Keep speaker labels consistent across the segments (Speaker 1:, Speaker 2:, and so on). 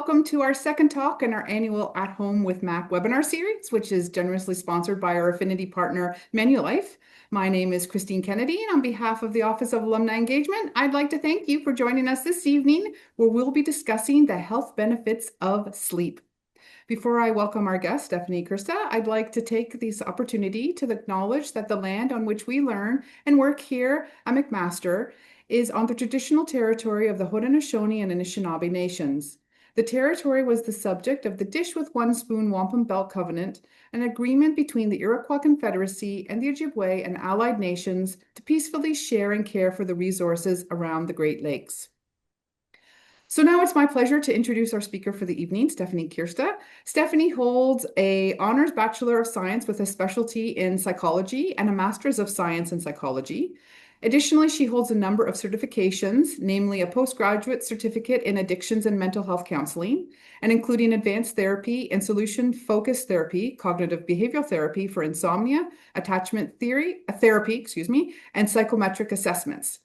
Speaker 1: welcome to our second talk in our annual At Home with Mac webinar series, which is generously sponsored by our affinity partner, Manulife. My name is Christine Kennedy, and on behalf of the Office of Alumni Engagement, I'd like to thank you for joining us this evening, where we'll be discussing the health benefits of sleep. Before I welcome our guest, Stephanie Kersta, I'd like to take this opportunity to acknowledge that the land on which we learn and work here at McMaster is on the traditional territory of the Haudenosaunee and Anishinaabe nations. The territory was the subject of the Dish with One Spoon Wampum Belt Covenant, an agreement between the Iroquois Confederacy and the Ojibwe and allied nations to peacefully share and care for the resources around the Great Lakes. So now it's my pleasure to introduce our speaker for the evening, Stephanie Kersta. Stephanie holds a Honors Bachelor of Science with a specialty in psychology and a Master's of Science in Psychology. Additionally, she holds a number of certifications, namely a postgraduate certificate in addictions and mental health counseling, and including advanced therapy and solution-focused therapy, cognitive behavioral therapy for insomnia, attachment therapy, and psychometric assessments.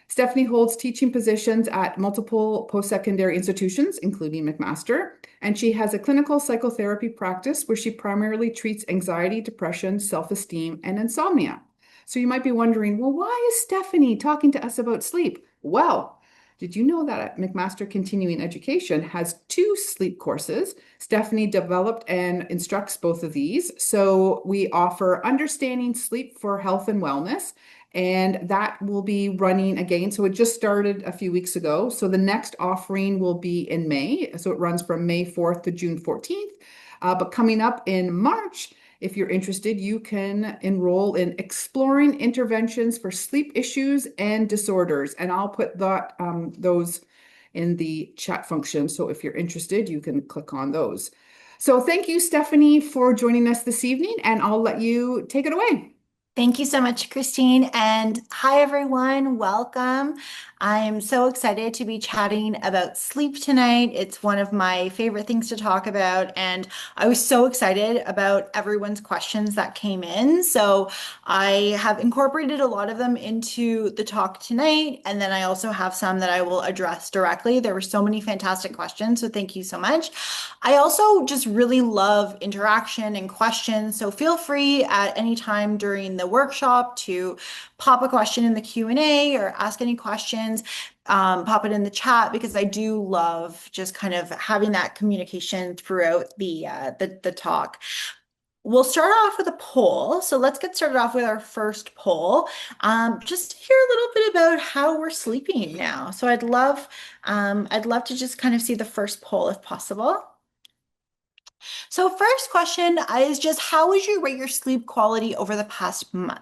Speaker 1: Stephanie holds teaching positions at multiple post-secondary institutions, including McMaster, and she has a clinical psychotherapy practice where she primarily treats anxiety, depression, self-esteem, and insomnia. So you might be wondering, well, why is Stephanie talking to us about sleep? Well, did you know that McMaster Continuing Education has 2 sleep courses? Stephanie developed and instructs both of these. So we offer Understanding Sleep for Health and Wellness, and that will be running again. So it just started a few weeks ago. So the next offering will be in May. So it runs from May 4th to June 14th. But coming up in March, if you're interested, you can enroll in Exploring Interventions for Sleep Issues and Disorders. And I'll put those in the chat function. So if you're interested, you can click on those. So thank you, Stephanie, for joining us this evening, and I'll let you take it away.
Speaker 2: Thank you so much, Christine. And hi, everyone. Welcome. I am so excited to be chatting about sleep tonight. It's one of my favorite things to talk about. And I was so excited about everyone's questions that came in. So I have incorporated a lot of them into the talk tonight. And then I also have some that I will address directly. There were so many fantastic questions. So thank you so much. I also just really love interaction and questions. So feel free at any time during the workshop to pop a question in the Q&A or ask any questions, pop it in the chat, because I do love just kind of having that communication throughout the talk. We'll start off with a poll. So let's get started off with our first poll. Just to hear a little bit about how we're sleeping now. So I'd love to just kind of see the first poll if possible. So first question is just how would you rate your sleep quality over the past month?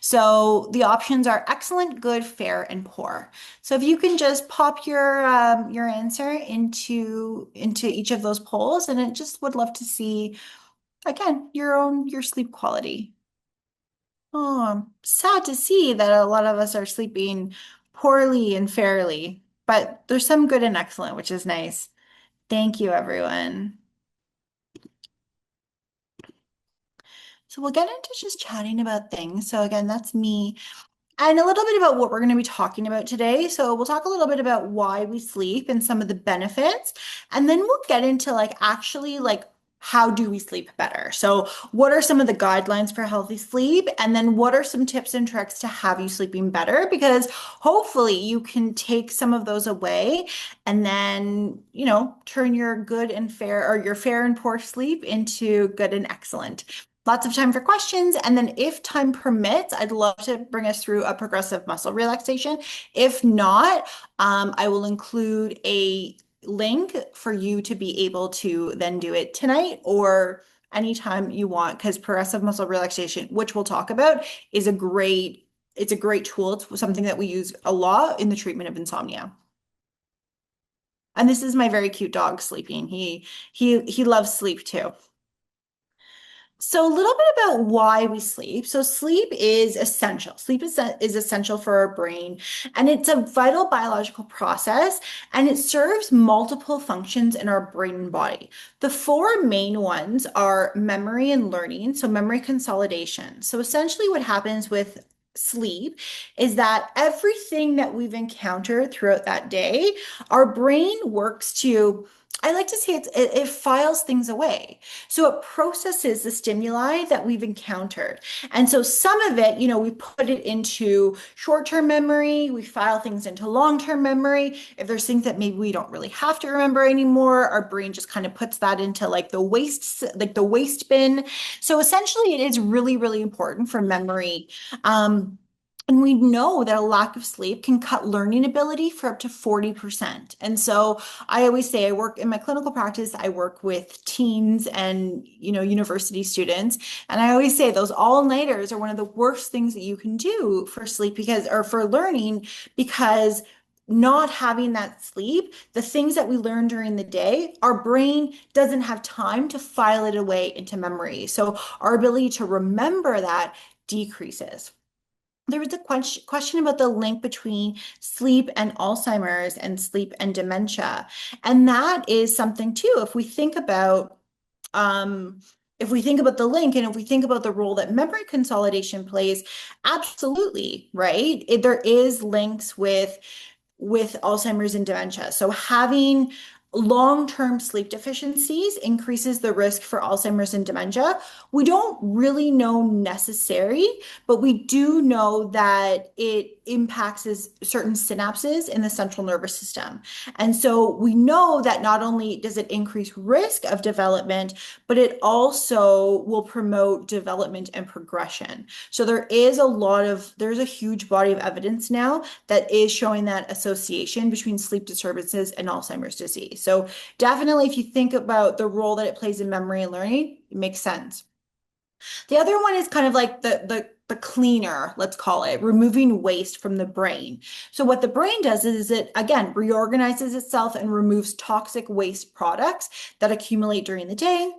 Speaker 2: So the options are excellent, good, fair, and poor. So if you can just pop your answer into each of those polls, and I just would love to see again your sleep quality. Oh, I'm sad to see that a lot of us are sleeping poorly and fairly, but there's some good and excellent, which is nice. Thank you, everyone. So we'll get into just chatting about things. So again, that's me. And a little bit about what we're going to be talking about today. So we'll talk a little bit about why we sleep and some of the benefits. And then we'll get into actually how do we sleep better? So what are some of the guidelines for healthy sleep? And then what are some tips and tricks to have you sleeping better? Because hopefully you can take some of those away and then, turn your good and fair, or your fair and poor sleep into good and excellent. Lots of time for questions. And then if time permits, I'd love to bring us through a progressive muscle relaxation. If not, I will include a link for you to be able to then do it tonight or anytime you want, because progressive muscle relaxation, which we'll talk about, is it's a great tool. It's something that we use a lot in the treatment of insomnia. And this is my very cute dog sleeping. He loves sleep too. So a little bit about why we sleep. So sleep is essential. Sleep is essential for our brain, and it's a vital biological process, and it serves multiple functions in our brain and body. The 4 main ones are memory and learning, so memory consolidation. So essentially what happens with sleep is that everything that we've encountered throughout that day, our brain works to I like to say it files things away. So it processes the stimuli that we've encountered. And so some of it, we put it into short-term memory, we file things into long-term memory. If there's things that maybe we don't really have to remember anymore, our brain just kind of puts that into like the waste bin. So essentially it is really, really important for memory. Um, and we know that a lack of sleep can cut learning ability for up to 40%. And so I always say I work in my clinical practice, I work with teens and, university students. And I always say those all-nighters are one of the worst things that you can do for sleep or for learning, because not having that sleep, the things that we learn during the day, our brain doesn't have time to file it away into memory. So our ability to remember that decreases. There was a question about the link between sleep and Alzheimer's and sleep and dementia. And that is something too. If we think about the link and if we think about the role that memory consolidation plays, absolutely, right? There is links with Alzheimer's and dementia. So having long-term sleep deficiencies increases the risk for Alzheimer's and dementia. We don't really know necessary, but we do know that it impacts certain synapses in the central nervous system. And so we know that not only does it increase risk of development, but it also will promote development and progression. So there's a huge body of evidence now that is showing that association between sleep disturbances and Alzheimer's disease. So definitely, if you think about the role that it plays in memory and learning, it makes sense. The other one is kind of like the cleaner, let's call it, removing waste from the brain. So what the brain does is it, again, reorganizes itself and removes toxic waste products that accumulate during the day.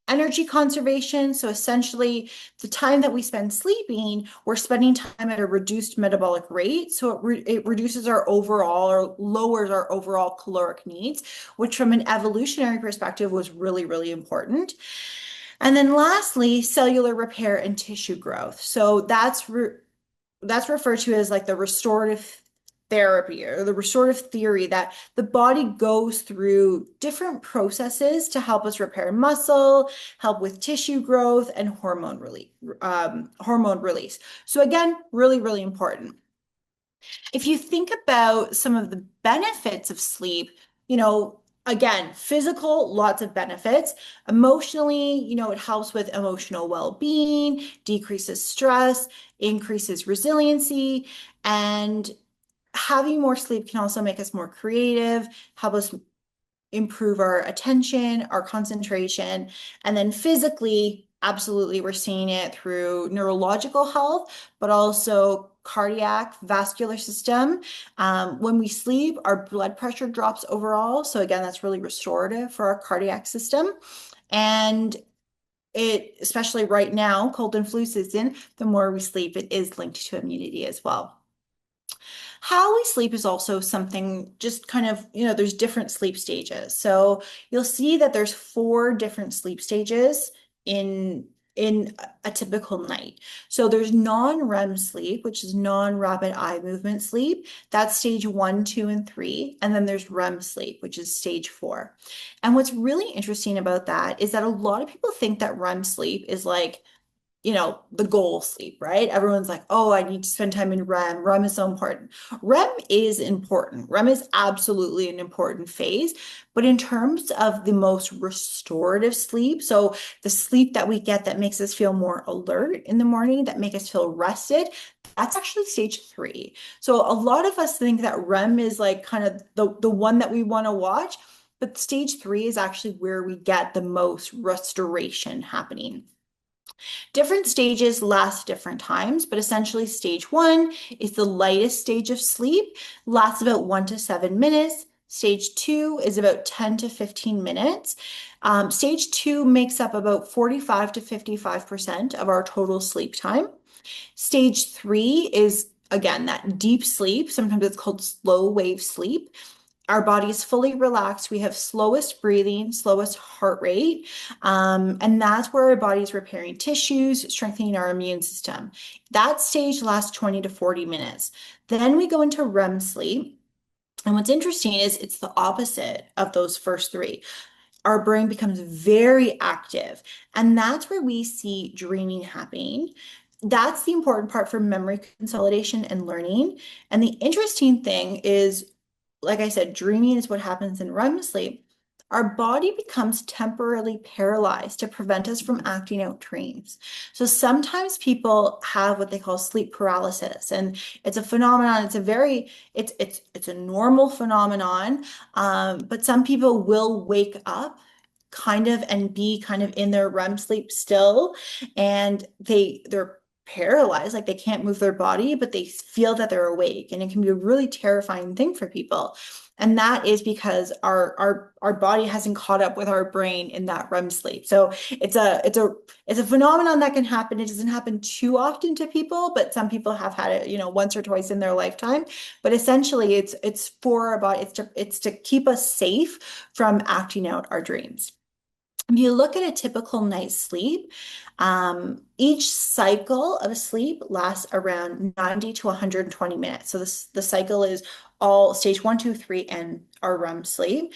Speaker 2: Energy conservation. So essentially, the time that we spend sleeping, we're spending time at a reduced metabolic rate. So it reduces our overall or lowers our overall caloric needs, which from an evolutionary perspective was really, really important. And then lastly, cellular repair and tissue growth. So that's referred to as like the restorative therapy or the restorative theory, that the body goes through different processes to help us repair muscle, help with tissue growth, and hormone release. So again, really, really important. If you think about some of the benefits of sleep, again, physical, lots of benefits. Emotionally, it helps with emotional well-being, decreases stress, increases resiliency, and having more sleep can also make us more creative, help us improve our attention, our concentration, and then physically, absolutely, we're seeing it through neurological health, but also cardiac, vascular system. When we sleep, our blood pressure drops overall. So again, that's really restorative for our cardiac system. And especially right now, cold and flu season, the more we sleep, it is linked to immunity as well. How we sleep is also something just kind of, there's different sleep stages. So you'll see that there's 4 different sleep stages in a typical night. So there's non-REM sleep, which is non-rapid eye movement sleep. That's stage 1, 2, and 3. And then there's REM sleep, which is stage 4. And what's really interesting about that is that a lot of people think that REM sleep is like, the goal sleep, right? Everyone's like, oh, I need to spend time in REM. REM is so important. REM is important. REM is absolutely an important phase. But in terms of the most restorative sleep, so the sleep that we get that makes us feel more alert in the morning, that make us feel rested, that's actually stage 3. So a lot of us think that REM is like kind of the one that we want to watch, but stage 3 is actually where we get the most restoration happening. Different stages last different times, but essentially stage 1 is the lightest stage of sleep, lasts about 1 to 7 minutes. Stage 2 is about 10 to 15 minutes. Stage 2 makes up about 45 to 55% of our total sleep time. Stage 3 is, again, that deep sleep. Sometimes it's called slow wave sleep. Our body is fully relaxed. We have slowest breathing, slowest heart rate. And that's where our body is repairing tissues, strengthening our immune system. That stage lasts 20 to 40 minutes. Then we go into REM sleep. And what's interesting is it's the opposite of those first three. Our brain becomes very active, and that's where we see dreaming happening. That's the important part for memory consolidation and learning. And the interesting thing is, like I said, dreaming is what happens in REM sleep. Our body becomes temporarily paralyzed to prevent us from acting out dreams. So sometimes people have what they call sleep paralysis, and it's a phenomenon. It's a normal phenomenon, but some people will wake up kind of and be kind of in their REM sleep still, and they're paralyzed, like they can't move their body, but they feel that they're awake, and it can be a really terrifying thing for people. And that is because our body hasn't caught up with our brain in that REM sleep. So it's a phenomenon that can happen. It doesn't happen too often to people, but some people have had it, once or twice in their lifetime. But essentially, it's for our body. It's to keep us safe from acting out our dreams. If you look at a typical night's sleep, each cycle of sleep lasts around 90 to 120 minutes. So the cycle is all stage one, two, three, and our REM sleep.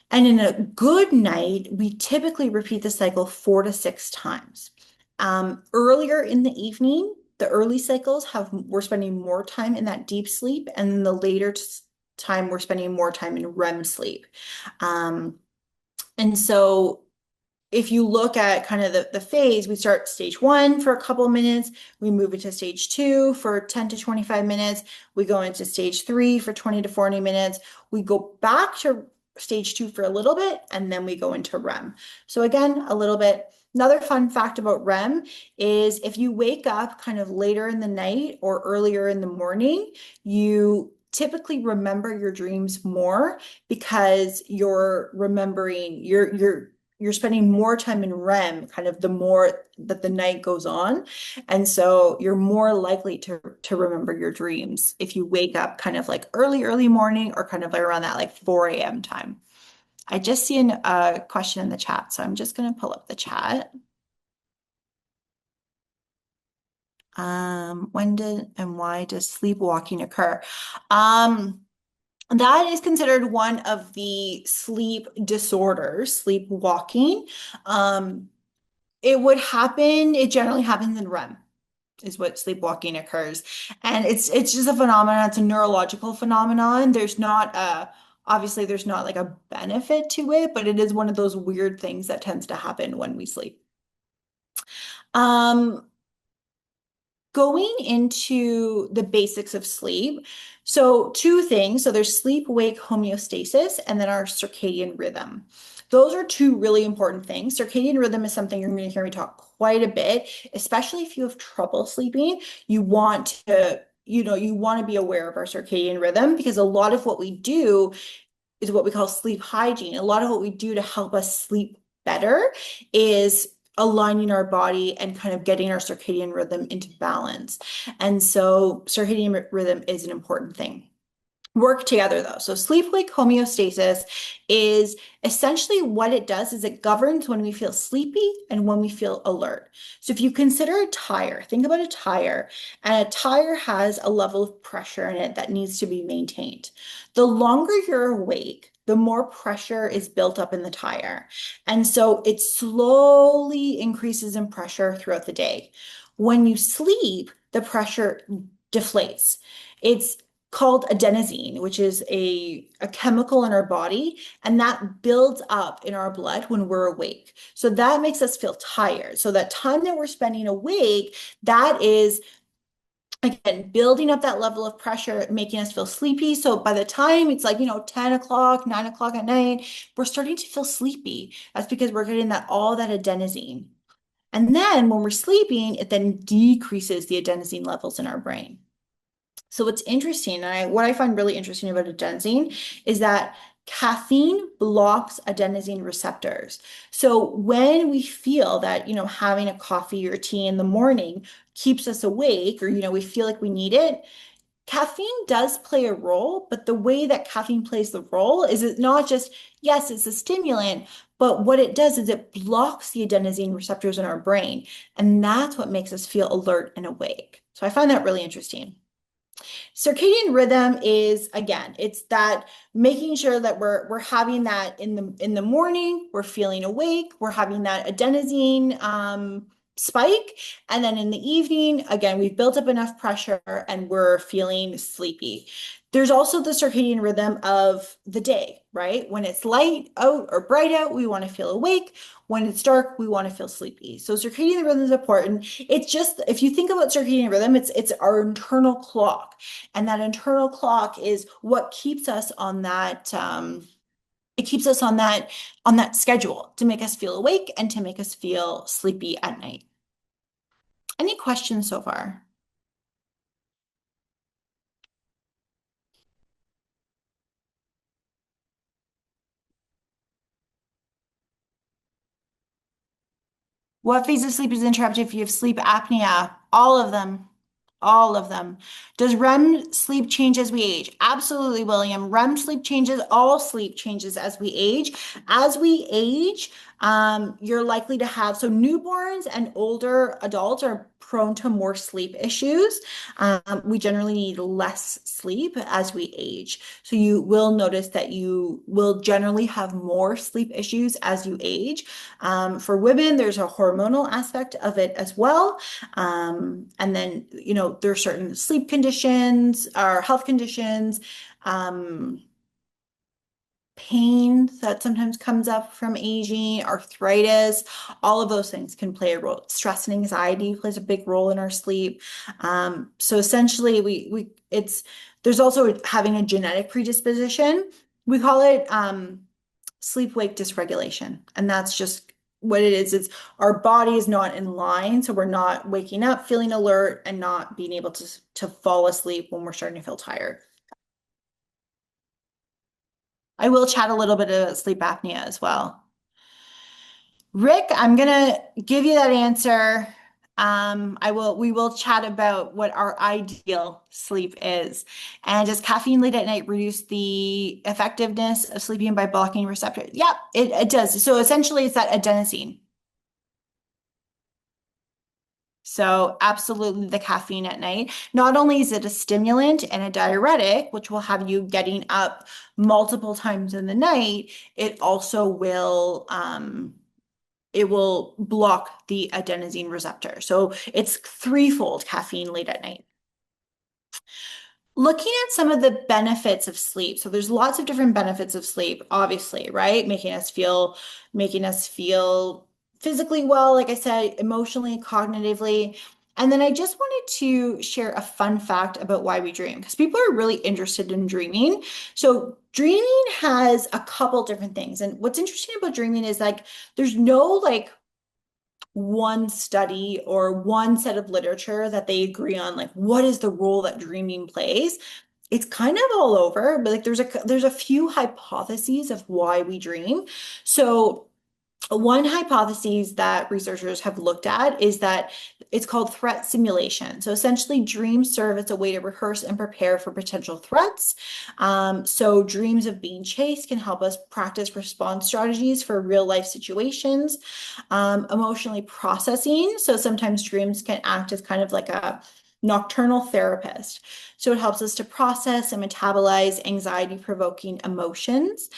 Speaker 2: And in a good night, we typically repeat the cycle 4 to 6 times. Earlier in the evening, the early cycles we're spending more time in that deep sleep, and then the later time we're spending more time in REM sleep. And so if you look at kind of the phase, we start stage one for a couple of minutes, we move into stage two for 10 to 25 minutes, we go into stage three for 20 to 40 minutes, we go back to stage two for a little bit, and then we go into REM. So again, a little bit. Another fun fact about REM is if you wake up kind of later in the night or earlier in the morning, you typically remember your dreams more because you're remembering you're spending more time in REM kind of the more that the night goes on. And so you're more likely to remember your dreams if you wake up kind of like early morning or kind of like around that like 4 a.m. time. I just see a question in the chat, so I'm just going to pull up the chat. When did and why does sleepwalking occur? That is considered one of the sleep disorders, sleepwalking. It generally happens in REM, is what sleepwalking occurs. And it's just a phenomenon, it's a neurological phenomenon. Obviously there's not like a benefit to it, but it is one of those weird things that tends to happen when we sleep. Um, Going into the basics of sleep. So two things. So there's sleep-wake homeostasis and then our circadian rhythm. Those are two really important things. Circadian rhythm is something you're going to hear me talk quite a bit, especially if you have trouble sleeping. You want to be aware of our circadian rhythm because a lot of what we do is what we call sleep hygiene. A lot of what we do to help us sleep better is aligning our body and kind of getting our circadian rhythm into balance. And so circadian rhythm is an important thing. Work together though. So sleep-wake homeostasis is essentially what it does is it governs when we feel sleepy and when we feel alert. So if you consider a tire, think about a tire, and a tire has a level of pressure in it that needs to be maintained. The longer you're awake, the more pressure is built up in the tire. And so it slowly increases in pressure throughout the day. When you sleep, the pressure deflates. It's called adenosine, which is a chemical in our body, and that builds up in our blood when we're awake. So that makes us feel tired. So that time that we're spending awake, that is again, building up that level of pressure, making us feel sleepy. So by the time it's like, 10 o'clock, 9 o'clock at night, we're starting to feel sleepy. That's because we're getting all that adenosine. And then when we're sleeping, it then decreases the adenosine levels in our brain. So what's interesting, and what I find really interesting about adenosine is that caffeine blocks adenosine receptors. So when we feel that, having a coffee or tea in the morning keeps us awake, or, we feel like we need it, caffeine does play a role, but the way that caffeine plays the role is it's not just, yes, it's a stimulant, but what it does is it blocks the adenosine receptors in our brain. And that's what makes us feel alert and awake. So I find that really interesting. Circadian rhythm is, again, it's that making sure that we're having that in the morning, we're feeling awake, we're having that adenosine spike, and then in the evening, again, we've built up enough pressure and we're feeling sleepy. There's also the circadian rhythm of the day, right? When it's light out or bright out, we want to feel awake. When it's dark, we want to feel sleepy. So circadian rhythm is important. It's just, if you think about circadian rhythm, it's our internal clock. And that internal clock is what keeps us on that it keeps us on that schedule to make us feel awake and to make us feel sleepy at night. Any questions so far? What phase of sleep is interrupted if you have sleep apnea? All of them. All of them. Does REM sleep change as we age? Absolutely, William. REM sleep changes, all sleep changes as we age. As we age, you're likely to have, so newborns and older adults are prone to more sleep issues. We generally need less sleep as we age. So you will notice that you will generally have more sleep issues as you age. For women, there's a hormonal aspect of it as well. And then, there are certain sleep conditions or health conditions, um, pain that sometimes comes up from aging, arthritis, all of those things can play a role. Stress and anxiety plays a big role in our sleep. So essentially there's also having a genetic predisposition. We call it sleep-wake dysregulation. And that's just what it is. It's our body is not in line. So we're not waking up, feeling alert, and not being able to fall asleep when we're starting to feel tired. I will chat a little bit about sleep apnea as well. Rick, I'm gonna give you that answer. We will chat about what our ideal sleep is. And does caffeine late at night reduce the effectiveness of sleeping by blocking receptors? Yep, it does. So essentially it's that adenosine. So absolutely the caffeine at night. Not only is it a stimulant and a diuretic, which will have you getting up multiple times in the night, it will block the adenosine receptor. So it's threefold caffeine late at night. Looking at some of the benefits of sleep. So there's lots of different benefits of sleep, obviously, right? Making us feel physically well, like I said, emotionally, cognitively. And then I just wanted to share a fun fact about why we dream, because people are really interested in dreaming. So dreaming has a couple different things. And what's interesting about dreaming is like there's no like one study or one set of literature that they agree on, like what is the role that dreaming plays. It's kind of all over, but like there's a few hypotheses of why we dream. So one hypothesis that researchers have looked at is that it's called threat simulation. So essentially, dreams serve as a way to rehearse and prepare for potential threats. So dreams of being chased can help us practice response strategies for real life situations. Emotionally processing. So sometimes dreams can act as kind of like a nocturnal therapist. So it helps us to process and metabolize anxiety-provoking emotions.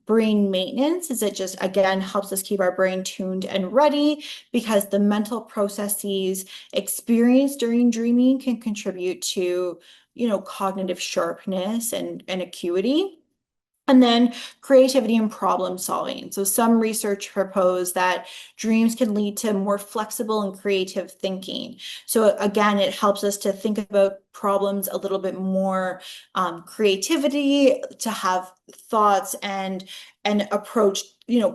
Speaker 2: Brain maintenance is it just, again, helps us keep our brain tuned and ready because the mental processes experienced during dreaming can contribute to, cognitive sharpness and acuity. And then creativity and problem solving. So some research proposed that dreams can lead to more flexible and creative thinking. So again, it helps us to think about problems a little bit more creativity, to have thoughts and approach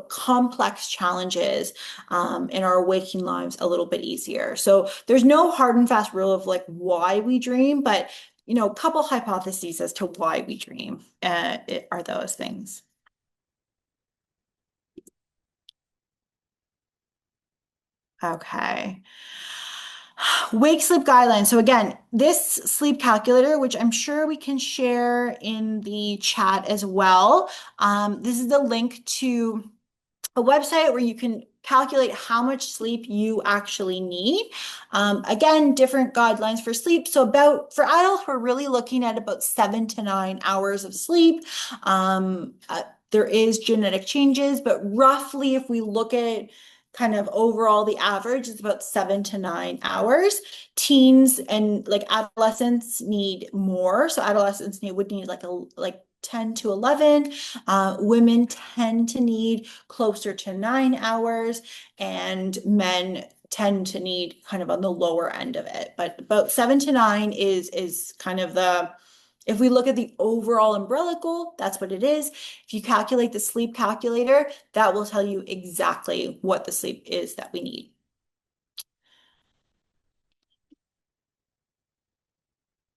Speaker 2: complex challenges in our waking lives a little bit easier. So there's no hard and fast rule of like why we dream, but a couple hypotheses as to why we dream are those things. Okay. Wake sleep guidelines. So again, this sleep calculator, which I'm sure we can share in the chat as well. This is the link to a website where you can calculate how much sleep you actually need. Again, different guidelines for sleep. So for adults, we're really looking at about 7 to 9 hours of sleep. There is genetic changes, but roughly if we look at kind of overall the average is about 7 to 9 hours. Teens and like adolescents need more. So adolescents would need like 10 to 11. Women tend to need closer to 9 hours, and men tend to need kind of on the lower end of it. But about 7 to 9 is kind of if we look at the overall umbrella goal, that's what it is. If you calculate the sleep calculator, that will tell you exactly what the sleep is that we need.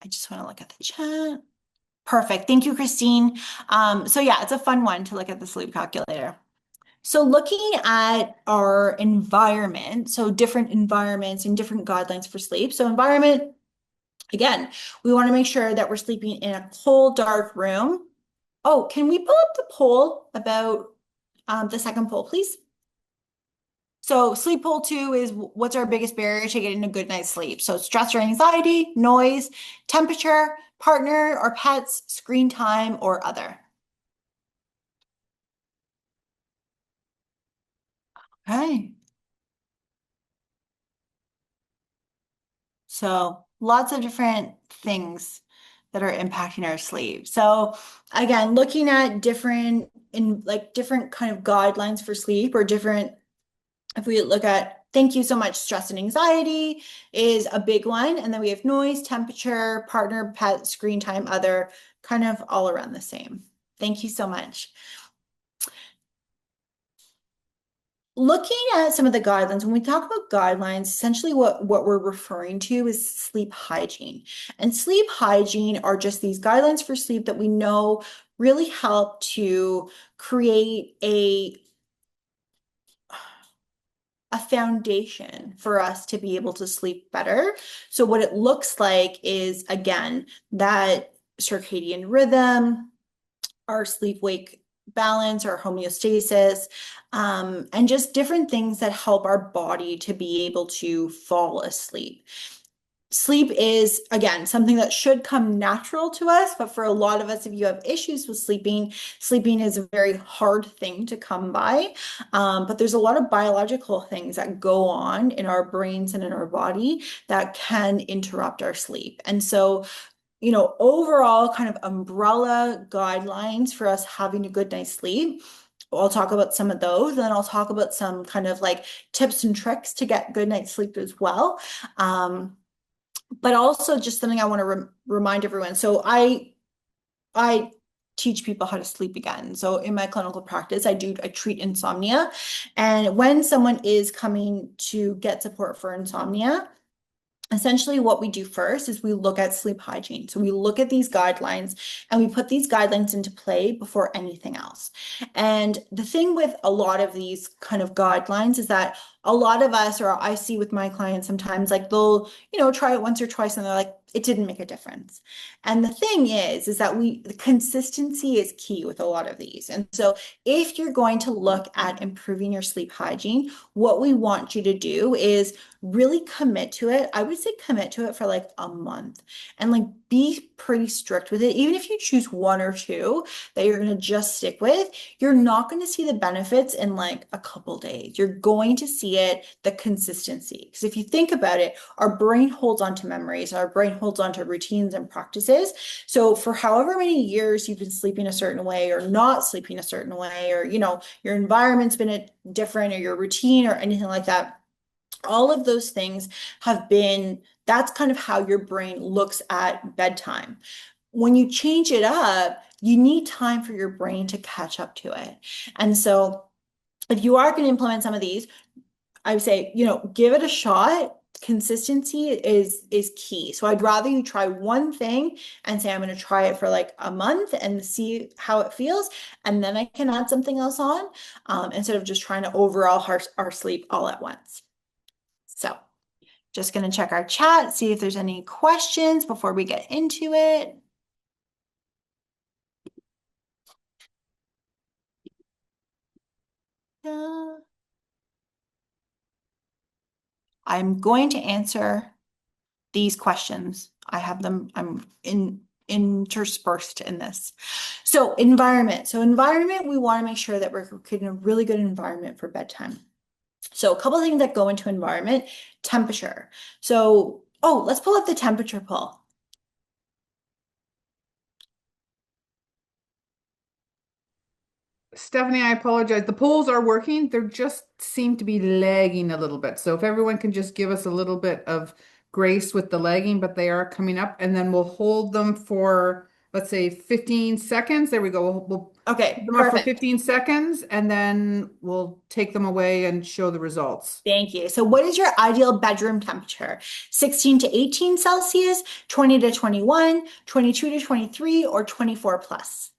Speaker 2: I just want to look at the chat. Perfect. Thank you, Christine. So yeah, it's a fun one to look at the sleep calculator. So looking at our environment, so different environments and different guidelines for sleep. So environment, again, we want to make sure that we're sleeping in a cold, dark room. Oh, can we pull up the poll about the second poll, please? So sleep poll 2 is what's our biggest barrier to getting a good night's sleep? So stress or anxiety, noise, temperature, partner or pets, screen time, or other. Okay. So lots of different things that are impacting our sleep. So again, looking at different kind of guidelines for sleep or different, if we look at, thank you so much, stress and anxiety is a big one. And then we have noise, temperature, partner, pet, screen time, other, kind of all around the same. Thank you so much. Looking at some of the guidelines, when we talk about guidelines, essentially what we're referring to is sleep hygiene. And sleep hygiene are just these guidelines for sleep that we know really help to create a foundation for us to be able to sleep better. So what it looks like is, again, that circadian rhythm, our sleep-wake balance or homeostasis, and just different things that help our body to be able to fall asleep. Sleep is, again, something that should come natural to us, but for a lot of us, if you have issues with sleeping, sleeping is a very hard thing to come by. But there's a lot of biological things that go on in our brains and in our body that can interrupt our sleep. And so overall kind of umbrella guidelines for us having a good night's sleep. I'll talk about some of those, and then I'll talk about some kind of like tips and tricks to get good night's sleep as well. But also just something I want to remind everyone. So I teach people how to sleep again. So in my clinical practice, I treat insomnia. And when someone is coming to get support for insomnia, essentially what we do first is we look at sleep hygiene. So we look at these guidelines and we put these guidelines into play before anything else. And the thing with a lot of these kind of guidelines is that a lot of us, or I see with my clients sometimes, like they'll, try it once or twice and they're like, it didn't make a difference. And the thing is that the consistency is key with a lot of these. And so if you're going to look at improving your sleep hygiene, what we want you to do is really commit to it. I would say commit to it for like a month and like be pretty strict with it. Even if you choose one or two that you're going to just stick with, you're not going to see the benefits in like a couple days. You're going to see the consistency. Because if you think about it, our brain holds on to memories, our brain holds on to routines and practices. So for however many years you've been sleeping a certain way or not sleeping a certain way, or, your environment's been different or your routine or anything like that, all of those things that's kind of how your brain looks at bedtime. When you change it up, you need time for your brain to catch up to it. And so if you are going to implement some of these, I would say, give it a shot. Consistency is key. So I'd rather you try one thing and say, I'm going to try it for like a month and see how it feels. And then I can add something else on, instead of just trying to overall our sleep all at once. So just going to check our chat, see if there's any questions before we get into it. I'm going to answer these questions. I have them, interspersed in this. So environment. So environment, we want to make sure that we're creating a really good environment for bedtime. So a couple of things that go into environment, temperature. So, oh, let's pull up the temperature poll.
Speaker 1: Stephanie, I apologize. The polls are working. They just seem to be lagging a little bit. So if everyone can just give us a little bit of grace with the lagging, but they are coming up, and then we'll hold them for, let's say, 15 seconds. There we go. We'll hold
Speaker 2: Okay,
Speaker 1: them up for
Speaker 2: perfect.
Speaker 1: 15 seconds, and then we'll take them away and show the results.
Speaker 2: Thank you. So what is your ideal bedroom temperature? 16 to 18 Celsius, 20 to 21, 22 to 23, or 24 plus?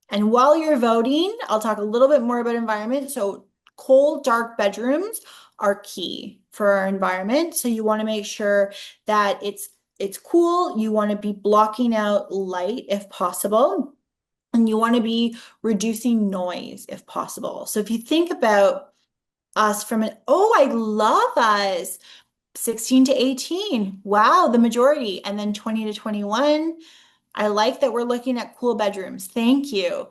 Speaker 2: And while you're voting, I'll talk a little bit more about environment. So cold, dark bedrooms are key for our environment. So you want to make sure that it's cool. You want to be blocking out light if possible. And you want to be reducing noise if possible. So if you think about us from an, oh, I love us, 16 to 18. Wow, the majority. And then 20 to 21. I like that we're looking at cool bedrooms. Thank you.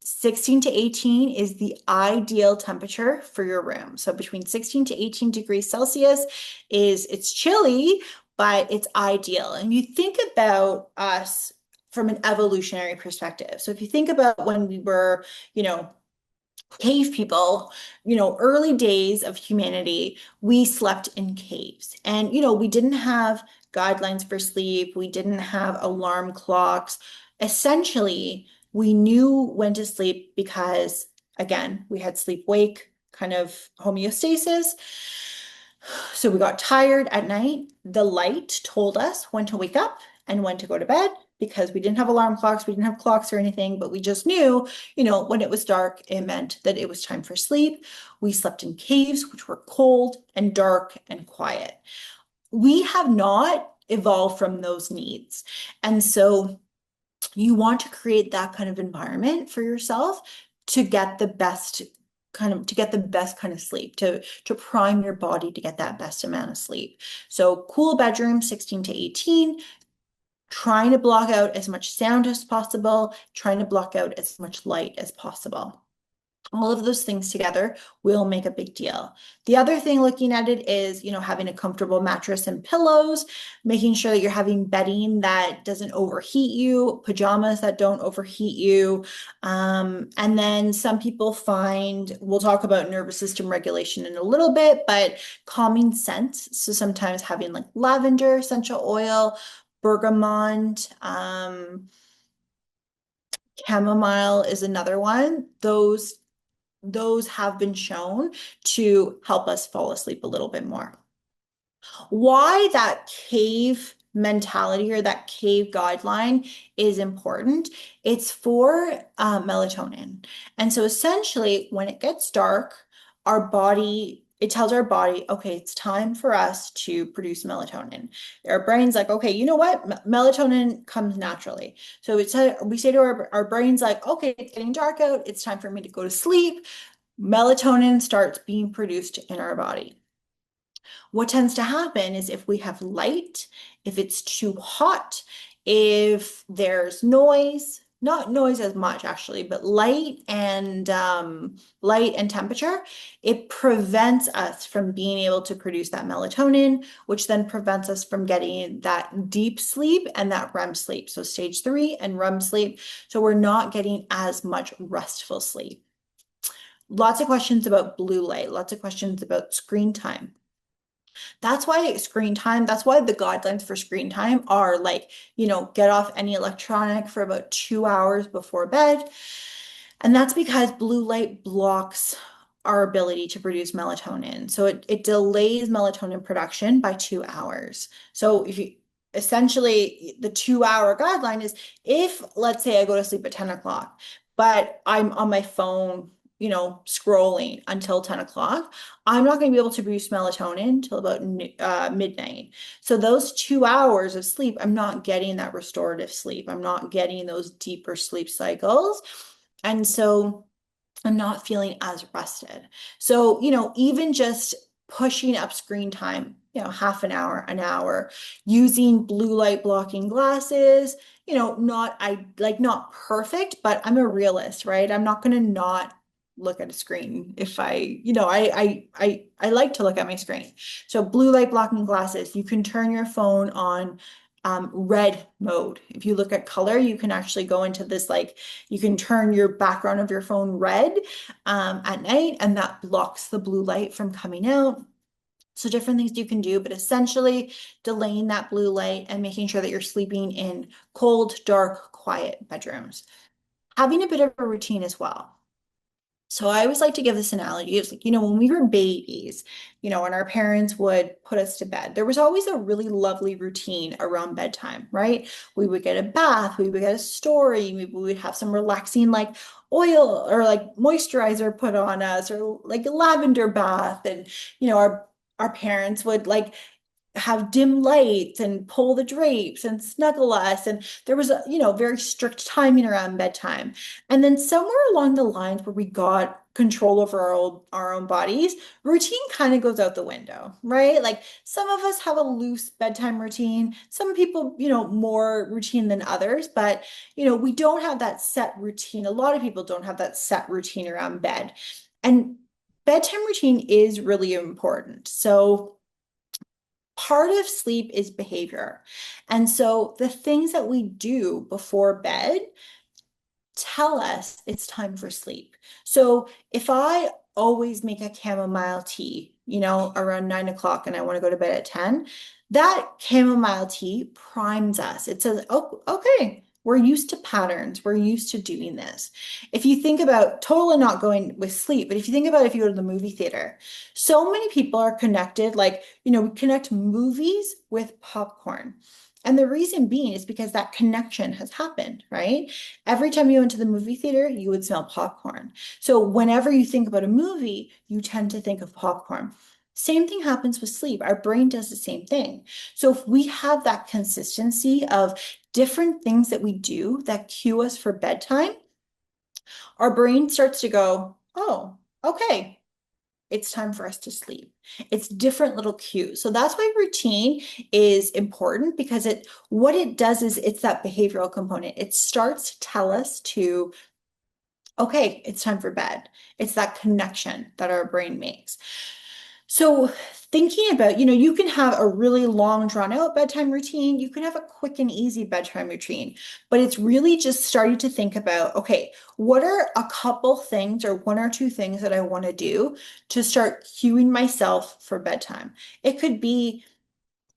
Speaker 2: 16 to 18 is the ideal temperature for your room. So between 16 to 18 degrees Celsius it's chilly, but it's ideal. And you think about us from an evolutionary perspective. So if you think about when we were, cave people, early days of humanity, we slept in caves. And, we didn't have guidelines for sleep. We didn't have alarm clocks. Essentially, we knew when to sleep because, again, we had sleep-wake kind of homeostasis. So we got tired at night. The light told us when to wake up and when to go to bed because we didn't have alarm clocks, we didn't have clocks or anything, but we just knew, when it was dark, it meant that it was time for sleep. We slept in caves, which were cold and dark and quiet. We have not evolved from those needs. And so you want to create that kind of environment for yourself to get the best kind of sleep, to prime your body to get that best amount of sleep. So cool bedroom, 16 to 18, trying to block out as much sound as possible, trying to block out as much light as possible. All of those things together will make a big deal. The other thing looking at it is, having a comfortable mattress and pillows, making sure that you're having bedding that doesn't overheat you, pajamas that don't overheat you. And then some people find, we'll talk about nervous system regulation in a little bit, but calming scents. So sometimes having like lavender essential oil, bergamot, chamomile is another one. Those have been shown to help us fall asleep a little bit more. Why that cave mentality or that cave guideline is important, it's for melatonin. And so essentially, when it gets dark, it tells our body, okay, it's time for us to produce melatonin. Our brain's like, okay, you know what? Melatonin comes naturally. So we say to our brains like, okay, it's getting dark out. It's time for me to go to sleep. Melatonin starts being produced in our body. What tends to happen is if we have light, if it's too hot, if there's noise, not noise as much actually, but light and temperature, it prevents us from being able to produce that melatonin, which then prevents us from getting that deep sleep and that REM sleep. So stage 3 and REM sleep. So we're not getting as much restful sleep. Lots of questions about blue light, lots of questions about screen time. That's why the guidelines for screen time are like, get off any electronic for about 2 hours before bed. And that's because blue light blocks our ability to produce melatonin. So it delays melatonin production by 2 hours. So essentially the 2 hour guideline is if, let's say I go to sleep at 10 o'clock, but I'm on my phone, scrolling until 10 o'clock, I'm not going to be able to produce melatonin until about midnight. So those 2 hours of sleep, I'm not getting that restorative sleep. I'm not getting those deeper sleep cycles. And so I'm not feeling as rested. So, even just pushing up screen time, half an hour, using blue light blocking glasses, not perfect, but I'm a realist, right? I'm not going to not look at a screen if I like to look at my screen. So blue light blocking glasses, you can turn your phone on red mode. If you look at color, you can actually go into this, like, you can turn your background of your phone red at night, and that blocks the blue light from coming out. So different things you can do, but essentially delaying that blue light and making sure that you're sleeping in cold, dark, quiet bedrooms. Having a bit of a routine as well. So I always like to give this analogy. It's like, when we were babies, and our parents would put us to bed, there was always a really lovely routine around bedtime, right? We would get a bath, we would get a story, maybe we would have some relaxing like oil or like moisturizer put on us, or like a lavender bath. And, our parents would like have dim lights and pull the drapes and snuggle us. And there was a, very strict timing around bedtime. And then somewhere along the lines where we got control over our own bodies, routine kind of goes out the window, right? Like some of us have a loose bedtime routine. Some people, more routine than others, but, we don't have that set routine. A lot of people don't have that set routine around bed. And bedtime routine is really important. So part of sleep is behavior. And so the things that we do before bed tell us it's time for sleep. So if I always make a chamomile tea, around 9 o'clock, and I want to go to bed at 10, that chamomile tea primes us. It says, oh, okay, we're used to patterns. We're used to doing this. If you think about totally not going with sleep, but if you think about if you go to the movie theater, so many people are connected, like, we connect movies with popcorn. And the reason being is because that connection has happened, right? Every time you went to the movie theater, you would smell popcorn. So whenever you think about a movie, you tend to think of popcorn. Same thing happens with sleep. Our brain does the same thing. So if we have that consistency of different things that we do that cue us for bedtime, our brain starts to go, oh, okay, it's time for us to sleep. It's different little cues. So that's why routine is important, because what it does is it's that behavioral component. It starts to tell us to, okay, it's time for bed. It's that connection that our brain makes. So thinking about, you can have a really long drawn out bedtime routine. You can have a quick and easy bedtime routine, but it's really just starting to think about, okay, what are a couple things or one or two things that I want to do to start cueing myself for bedtime? It could be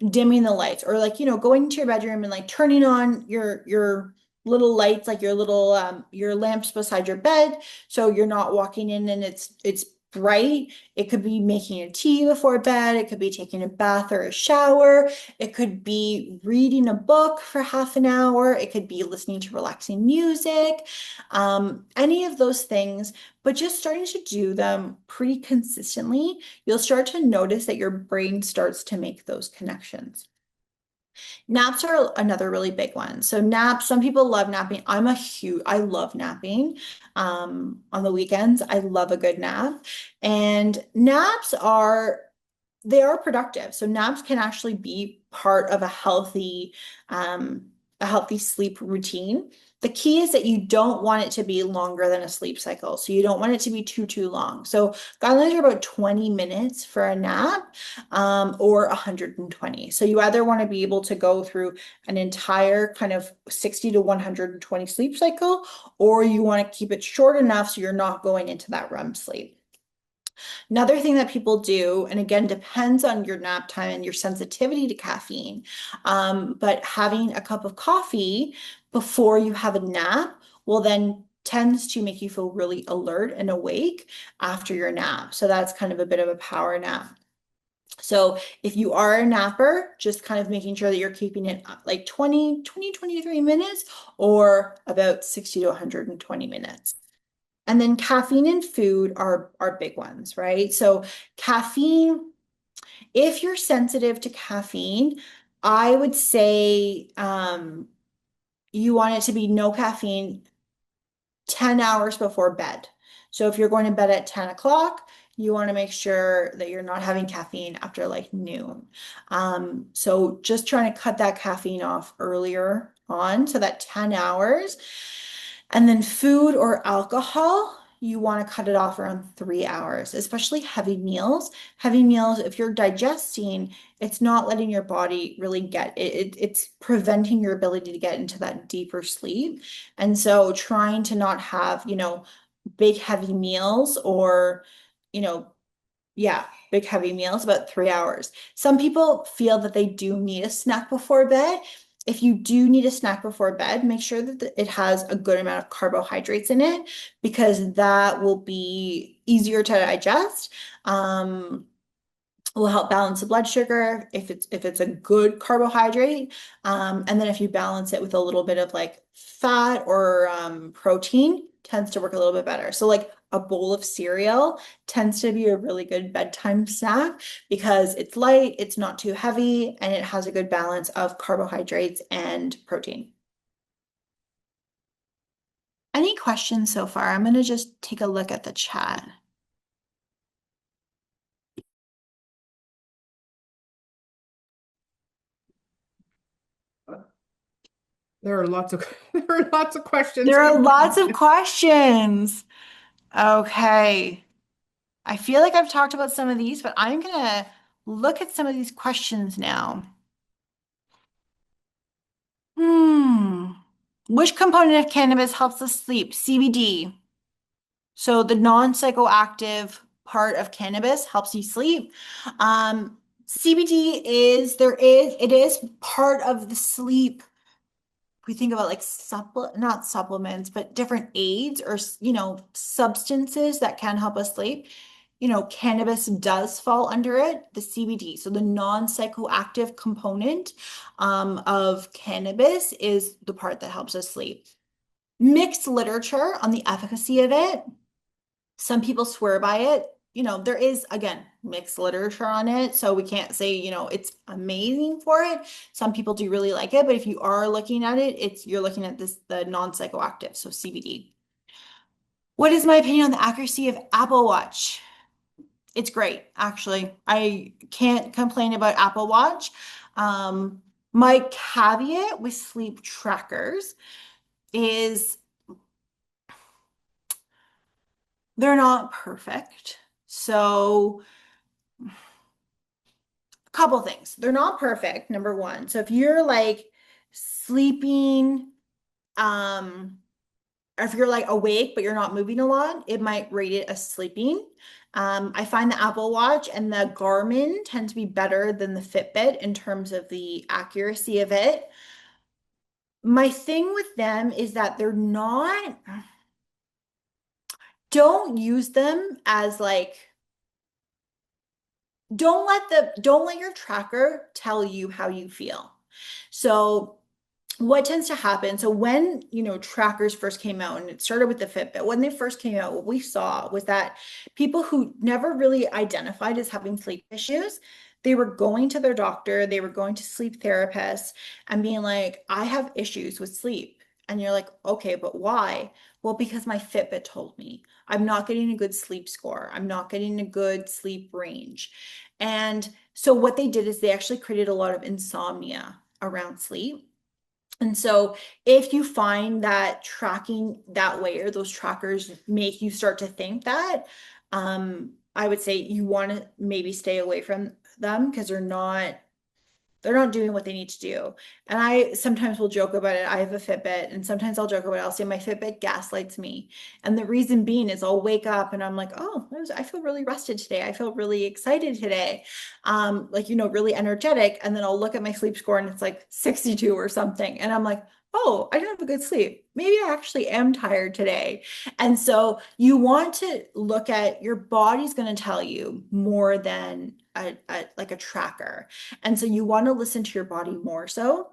Speaker 2: dimming the lights, or like, going into your bedroom and like turning on your little lights, like your little your lamps beside your bed, so you're not walking in and it's bright. It could be making a tea before bed. It could be taking a bath or a shower. It could be reading a book for half an hour. It could be listening to relaxing music, any of those things. But just starting to do them pretty consistently, you'll start to notice that your brain starts to make those connections. Naps are another really big one. So naps, some people love napping. I love napping. On the weekends, I love a good nap. And they are productive. So naps can actually be part of a healthy sleep routine. The key is that you don't want it to be longer than a sleep cycle. So you don't want it to be too long. So guidelines are about 20 minutes for a nap, or 120. So you either want to be able to go through an entire kind of 60 to 120 sleep cycle, or you want to keep it short enough so you're not going into that REM sleep. Another thing that people do, and again, depends on your nap time and your sensitivity to caffeine, but having a cup of coffee before you have a nap will then tends to make you feel really alert and awake after your nap. So that's kind of a bit of a power nap. So if you are a napper, just kind of making sure that you're keeping it like 23 minutes, or about 60 to 120 minutes. And then caffeine and food are big ones, right? So caffeine, if you're sensitive to caffeine, I would say you want it to be no caffeine 10 hours before bed. So if you're going to bed at 10 o'clock, you want to make sure that you're not having caffeine after like noon. So just trying to cut that caffeine off earlier on, so that 10 hours. And then food or alcohol, you want to cut it off around 3 hours, especially heavy meals. Heavy meals, if you're digesting, it's not letting your body really get it's preventing your ability to get into that deeper sleep. And so trying to not have, big heavy meals or, you know, yeah, big heavy meals, about 3 hours. Some people feel that they do need a snack before bed. If you do need a snack before bed, make sure that it has a good amount of carbohydrates in it because that will be easier to digest. Um, will help balance the blood sugar if it's a good carbohydrate. And then if you balance it with a little bit of like fat or protein, tends to work a little bit better. So like a bowl of cereal tends to be a really good bedtime snack because it's light, it's not too heavy, and it has a good balance of carbohydrates and protein. Any questions so far? I'm going to just take a look at the chat.
Speaker 1: There are lots of there are lots of questions
Speaker 2: There are
Speaker 1: coming
Speaker 2: lots of
Speaker 1: in.
Speaker 2: questions. Okay. I feel like I've talked about some of these, but I'm gonna look at some of these questions now. Hmm. Which component of cannabis helps us sleep? CBD. So the non-psychoactive part of cannabis helps you sleep. CBD it is part of the sleep. We think about like not supplements, but different aids or, substances that can help us sleep. Cannabis does fall under it, the CBD. So the non-psychoactive component of cannabis is the part that helps us sleep. Mixed literature on the efficacy of it. Some people swear by it. There is, again, mixed literature on it. So we can't say, it's amazing for it. Some people do really like it, but if you are looking at it, you're looking at the non-psychoactive, so CBD. What is my opinion on the accuracy of Apple Watch? It's great, actually. I can't complain about Apple Watch. My caveat with sleep trackers is they're not perfect. So, a couple things. They're not perfect, number one. So if you're like sleeping, um, or if you're like awake but you're not moving a lot, it might rate it as sleeping. I find the Apple Watch and the Garmin tend to be better than the Fitbit in terms of the accuracy of it. My thing with them is that don't use them as like, don't let your tracker tell you how you feel. So what tends to happen, so when trackers first came out, and it started with the Fitbit, when they first came out, what we saw was that people who never really identified as having sleep issues, they were going to their doctor, they were going to sleep therapists and being like, I have issues with sleep. And you're like, okay, but why? Well, because my Fitbit told me I'm not getting a good sleep score, I'm not getting a good sleep range. And so what they did is they actually created a lot of insomnia around sleep. And so if you find that tracking that way, or those trackers make you start to think that, I would say you want to maybe stay away from them because they're not doing what they need to do. And I sometimes will joke about it. I have a Fitbit, and sometimes I'll joke about it. I'll say my Fitbit gaslights me. And the reason being is I'll wake up and I'm like, oh, I feel really rested today. I feel really excited today. Really energetic. And then I'll look at my sleep score and it's like 62 or something. And I'm like, oh, I didn't have a good sleep. Maybe I actually am tired today. And so you want to look at your body's going to tell you more than like a tracker. And so you want to listen to your body more so.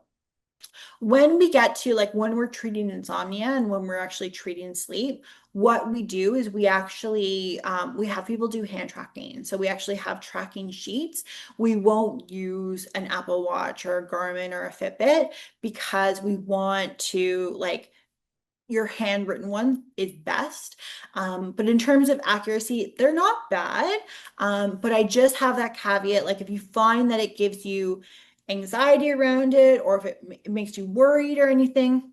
Speaker 2: When we get to like when we're treating insomnia and when we're actually treating sleep, what we do is we actually we have people do hand tracking. So we actually have tracking sheets. We won't use an Apple Watch or a Garmin or a Fitbit because we want to like your handwritten one is best. But in terms of accuracy, they're not bad. But I just have that caveat, like if you find that it gives you anxiety around it, or if it makes you worried or anything,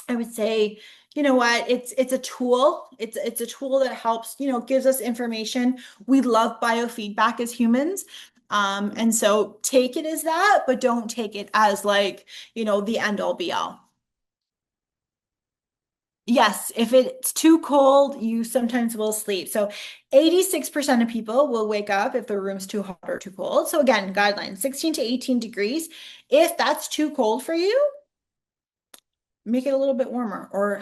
Speaker 2: I would say, you know what, it's a tool. It's a tool that helps, gives us information. We love biofeedback as humans. And so take it as that, but don't take it as like, the end all be all. Yes, if it's too cold, you sometimes will sleep. So 86% of people will wake up if the room's too hot or too cold. So again, guidelines, 16 to 18 degrees. If that's too cold for you, make it a little bit warmer, or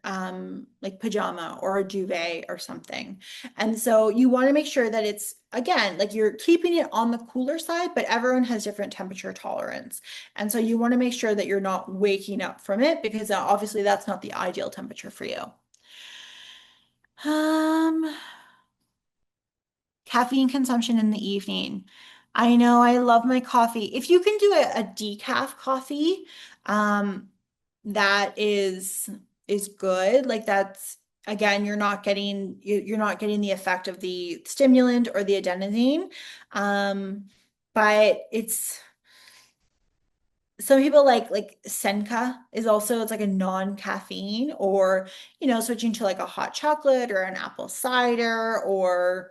Speaker 2: um like pajama or a duvet or something. And so you want to make sure that it's, again, like you're keeping it on the cooler side, but everyone has different temperature tolerance. And so you want to make sure that you're not waking up from it, because obviously that's not the ideal temperature for you. Um, Caffeine consumption in the evening. I know I love my coffee. If you can do a decaf coffee, um, that is good. Like that's, again, you're not getting the effect of the stimulant or the adenosine. Um, but it's some people like Senka is also, it's like a non-caffeine, or switching to like a hot chocolate or an apple cider, or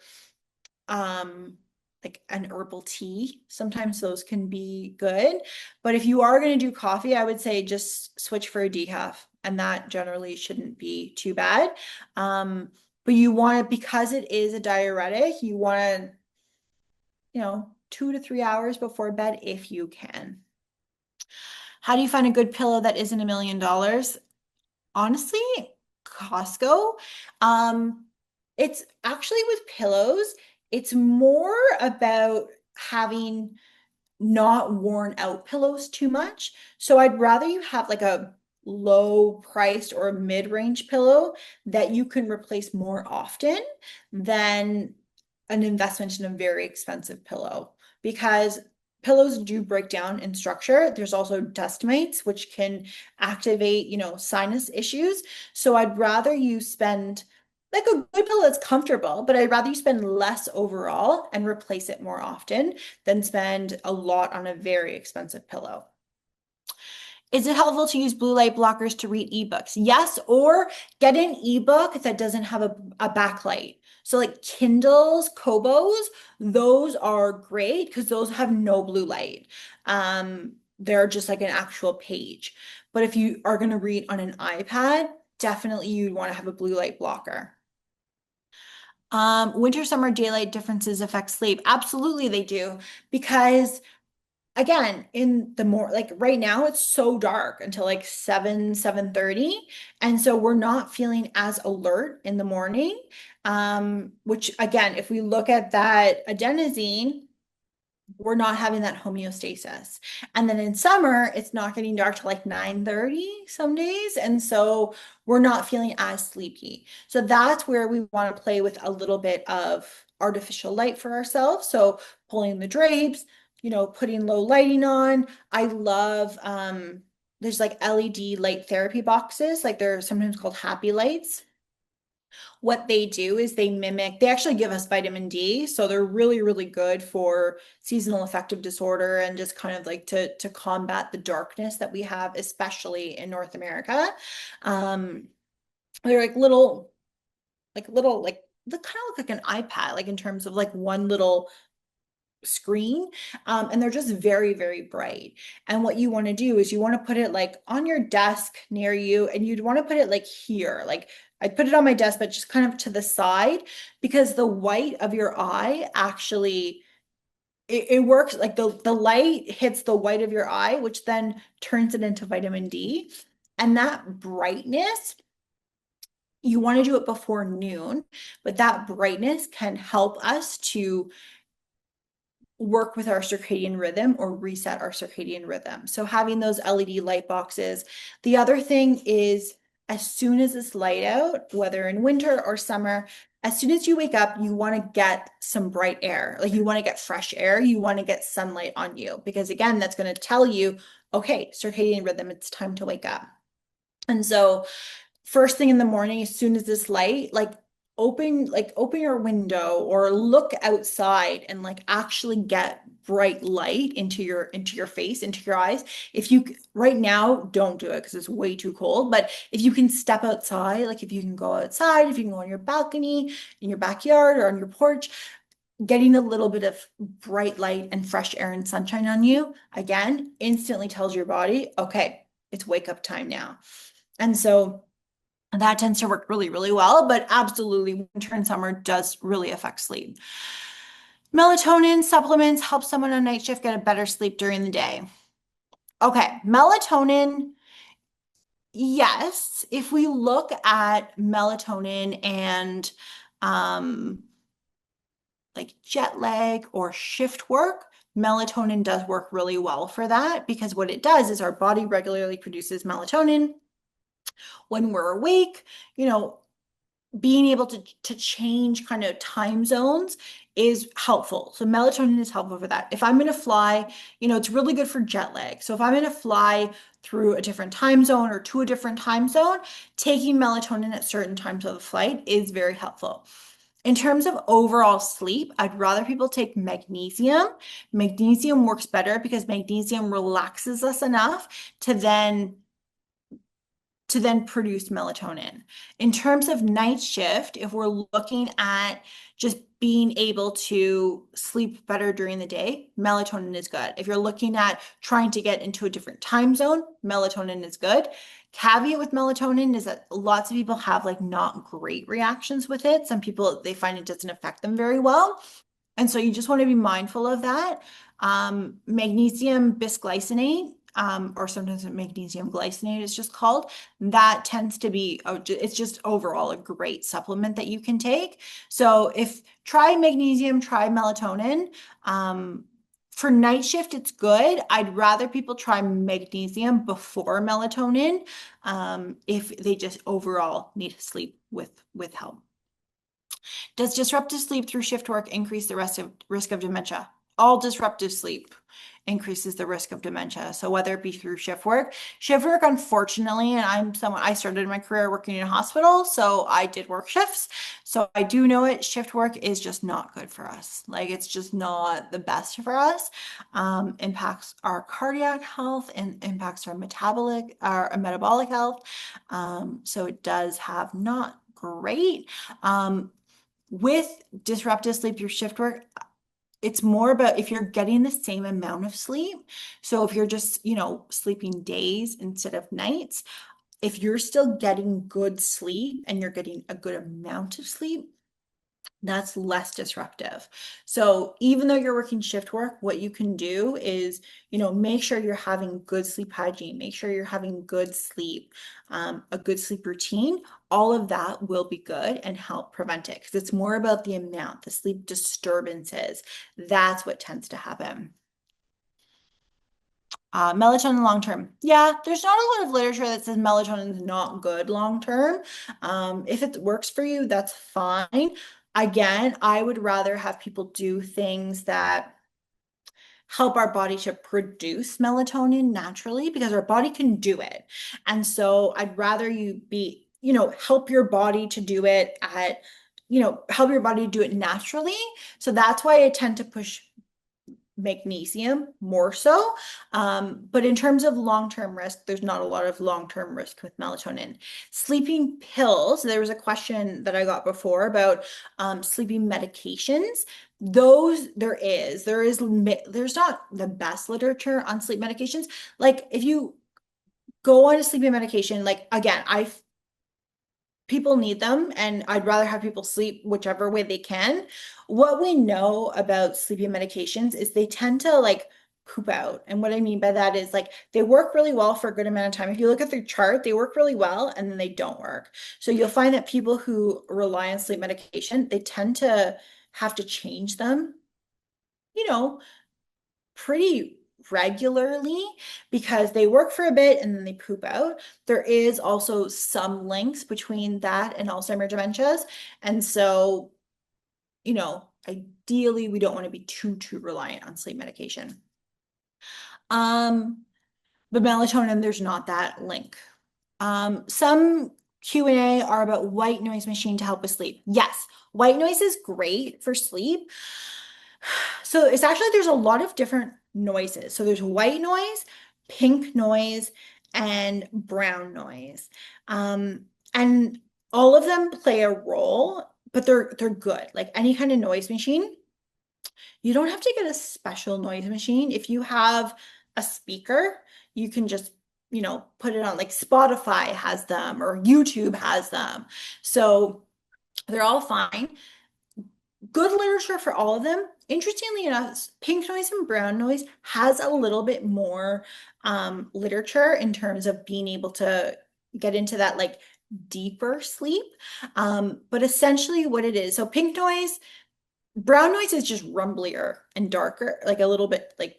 Speaker 2: um like an herbal tea. Sometimes those can be good. But if you are going to do coffee, I would say just switch for a decaf, and that generally shouldn't be too bad. But you want it, because it is a diuretic, you want to, 2 to 3 hours before bed if you can. How do you find a good pillow that isn't $1 million? Honestly, Costco. Um, it's actually, with pillows, it's more about having not worn out pillows too much. So I'd rather you have like a low priced or a mid-range pillow that you can replace more often than an investment in a very expensive pillow, because pillows do break down in structure. There's also dust mites, which can activate, sinus issues. So I'd rather you spend like a good pillow that's comfortable, but I'd rather you spend less overall and replace it more often than spend a lot on a very expensive pillow. Is it helpful to use blue light blockers to read ebooks? Yes, or get an ebook that doesn't have a backlight. So like Kindles, Kobos, those are great because those have no blue light. They're just like an actual page. But if you are going to read on an iPad, definitely you'd want to have a blue light blocker. Winter, summer, daylight differences affect sleep. Absolutely, they do. Because again, in the more, like right now, it's so dark until like 7:30. And so we're not feeling as alert in the morning. Which again, if we look at that adenosine, we're not having that homeostasis. And then in summer, it's not getting dark till like 9:30 some days. And so we're not feeling as sleepy. So that's where we want to play with a little bit of artificial light for ourselves. So pulling the drapes, putting low lighting on. I love, there's like LED light therapy boxes, like they're sometimes called happy lights. What they do is they actually give us vitamin D. So they're really, really good for seasonal affective disorder, and just kind of like to combat the darkness that we have, especially in North America. Um, they're like they kind of look like an iPad, like in terms of like one little screen. And they're just very, very bright. And what you want to do is you want to put it like on your desk near you, and you'd want to put it like here. Like I'd put it on my desk, but just kind of to the side, because the white of your eye actually, it works, like the light hits the white of your eye, which then turns it into vitamin D. And that brightness, you want to do it before noon, but that brightness can help us to work with our circadian rhythm or reset our circadian rhythm. So having those LED light boxes. The other thing is, as soon as it's light out, whether in winter or summer, as soon as you wake up, you want to get some bright air. Like you want to get fresh air. You want to get sunlight on you, because again, that's going to tell you okay, circadian rhythm, it's time to wake up. And so first thing in the morning, as soon as it's light, open your window or look outside and like actually get bright light into your face, into your eyes. If you right now, don't do it because it's way too cold, but if you can step outside, like if you can go outside, if you can go on your balcony, in your backyard or on your porch, getting a little bit of bright light and fresh air and sunshine on you, again, instantly tells your body, okay, it's wake up time now. And so that tends to work really, really well, but absolutely winter and summer does really affect sleep. Melatonin supplements help someone on night shift get a better sleep during the day. Okay, melatonin, yes, if we look at melatonin and um, like jet lag or shift work, melatonin does work really well for that because what it does is our body regularly produces melatonin when we're awake. You know, being able to change kind of time zones is helpful. So melatonin is helpful for that. If I'm going to fly, it's really good for jet lag. So if I'm going to fly through a different time zone or to a different time zone, taking melatonin at certain times of the flight is very helpful. In terms of overall sleep, I'd rather people take magnesium. Magnesium works better because magnesium relaxes us enough to then produce melatonin. In terms of night shift, if we're looking at just being able to sleep better during the day, melatonin is good. If you're looking at trying to get into a different time zone, melatonin is good. Caveat with melatonin is that lots of people have like not great reactions with it. Some people, they find it doesn't affect them very well. And so you just want to be mindful of that. Magnesium bisglycinate, or sometimes magnesium glycinate is just called, that tends to be, it's just overall a great supplement that you can take. So if try magnesium, try melatonin. For night shift, it's good. I'd rather people try magnesium before melatonin, if they just overall need sleep with help. Does disruptive sleep through shift work increase the risk of dementia? All disruptive sleep increases the risk of dementia. So whether it be through shift work, unfortunately, and I started my career working in a hospital, so I did work shifts. So I do know it. Shift work is just not good for us. Like it's just not the best for us. Impacts our cardiac health and impacts our metabolic health. So it does have not great. With disruptive sleep through shift work, it's more about if you're getting the same amount of sleep. So if you're just, sleeping days instead of nights, if you're still getting good sleep and you're getting a good amount of sleep, that's less disruptive. So even though you're working shift work, what you can do is, make sure you're having good sleep hygiene, make sure you're having good sleep, a good sleep routine. All of that will be good and help prevent it because it's more about the amount, the sleep disturbances. That's what tends to happen. Melatonin long term. Yeah, there's not a lot of literature that says melatonin is not good long term. If it works for you, that's fine. Again, I would rather have people do things that help our body to produce melatonin naturally because our body can do it. And so I'd rather you be, help your body to do it help your body do it naturally. So that's why I tend to push magnesium more so. But in terms of long-term risk, there's not a lot of long-term risk with melatonin. Sleeping pills, there was a question that I got before about sleeping medications. There's not the best literature on sleep medications. Like if you go on a sleeping medication, like again, people need them and I'd rather have people sleep whichever way they can. What we know about sleeping medications is they tend to like poop out. And what I mean by that is like they work really well for a good amount of time. If you look at their chart, they work really well and then they don't work. So you'll find that people who rely on sleep medication, they tend to have to change them, you know, pretty regularly because they work for a bit and then they poop out. There is also some links between that and Alzheimer's dementias. And so, ideally we don't want to be too reliant on sleep medication. Um, The melatonin, there's not that link. Some Q&A are about white noise machine to help with sleep. Yes, white noise is great for sleep. So it's actually, there's a lot of different noises. So there's white noise, pink noise, and brown noise. And all of them play a role, but they're good. Like any kind of noise machine, you don't have to get a special noise machine. If you have a speaker, you can just, put it on, like Spotify has them or YouTube has them. So they're all fine. Good literature for all of them. Interestingly enough, pink noise and brown noise has a little bit more literature in terms of being able to get into that like deeper sleep. But essentially what it is, so pink noise, brown noise is just rumblier and darker, like a little bit like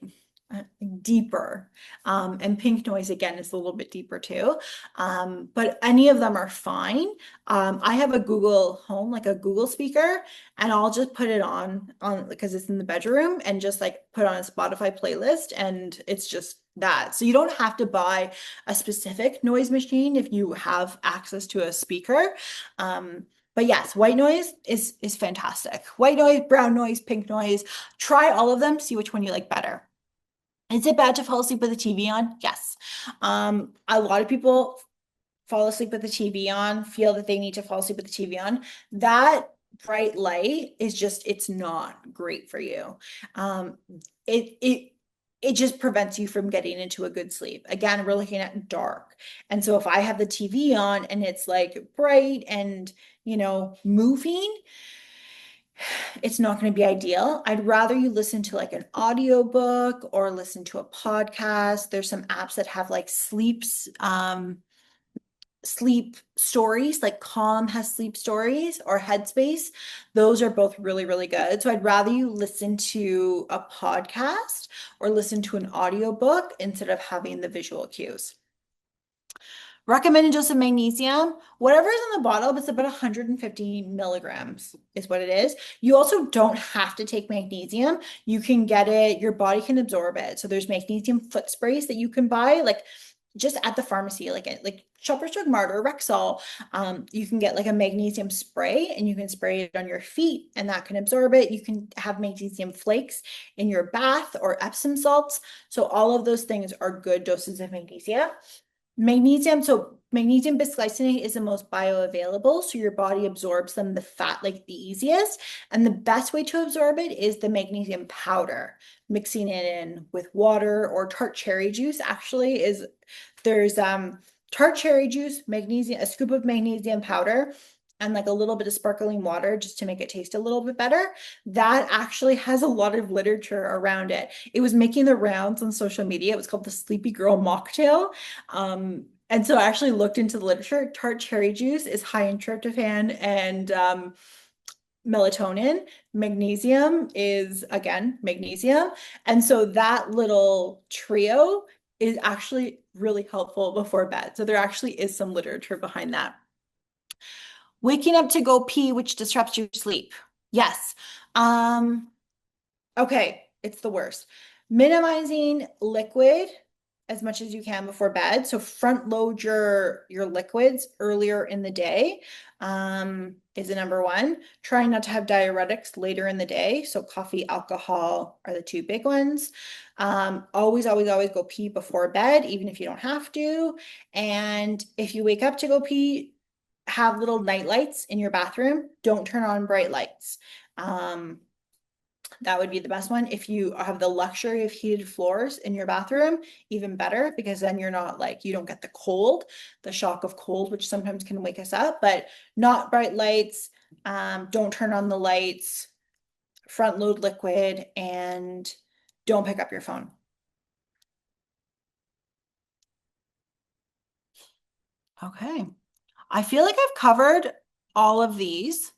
Speaker 2: deeper. And pink noise again is a little bit deeper too. But any of them are fine. I have a Google Home, like a Google speaker, and I'll just put it on because it's in the bedroom and just like put on a Spotify playlist, and it's just that. So you don't have to buy a specific noise machine if you have access to a speaker. But yes, white noise is fantastic. White noise, brown noise, pink noise. Try all of them, see which one you like better. Is it bad to fall asleep with the TV on? Yes. A lot of people fall asleep with the TV on, feel that they need to fall asleep with the TV on. That bright light is just, it's not great for you. Um, it it it just prevents you from getting into a good sleep. Again, we're looking at dark. And so if I have the TV on and it's like bright and, moving, it's not going to be ideal. I'd rather you listen to like an audiobook or listen to a podcast. There's some apps that have like sleep stories, like Calm has sleep stories, or Headspace. Those are both really, really good. So I'd rather you listen to a podcast or listen to an audiobook instead of having the visual cues. Recommended dose of magnesium, whatever is in the bottle, it's about 150 milligrams is what it is. You also don't have to take magnesium. You can get it, your body can absorb it. So there's magnesium foot sprays that you can buy, like just at the pharmacy, like Shoppers Drug Mart or Rexall. You can get like a magnesium spray and you can spray it on your feet and that can absorb it. You can have magnesium flakes in your bath or Epsom salts. So all of those things are good doses of magnesium. Magnesium, so magnesium bisglycinate is the most bioavailable, so your body absorbs them the fat like the easiest. And the best way to absorb it is the magnesium powder. Mixing it in with water or tart cherry juice actually is there's tart cherry juice, magnesium, a scoop of magnesium powder, and like a little bit of sparkling water just to make it taste a little bit better. That actually has a lot of literature around it. It was making the rounds on social media. It was called the Sleepy Girl Mocktail. And so I actually looked into the literature. Tart cherry juice is high in tryptophan and melatonin. Magnesium is, again, magnesium. And so that little trio is actually really helpful before bed. So there actually is some literature behind that. Waking up to go pee, which disrupts your sleep. Yes. Okay, it's the worst. Minimizing liquid as much as you can before bed. So front load your liquids earlier in the day is the number one. Trying not to have diuretics later in the day. So coffee, alcohol are the two big ones. Always, always, always go pee before bed, even if you don't have to. And if you wake up to go pee, have little night lights in your bathroom. Don't turn on bright lights. That would be the best one. If you have the luxury of heated floors in your bathroom, even better, because then you're not like, you don't get the cold, the shock of cold, which sometimes can wake us up, but not bright lights. Don't turn on the lights, front load liquid, and don't pick up your phone. Okay. I feel like I've covered all of these.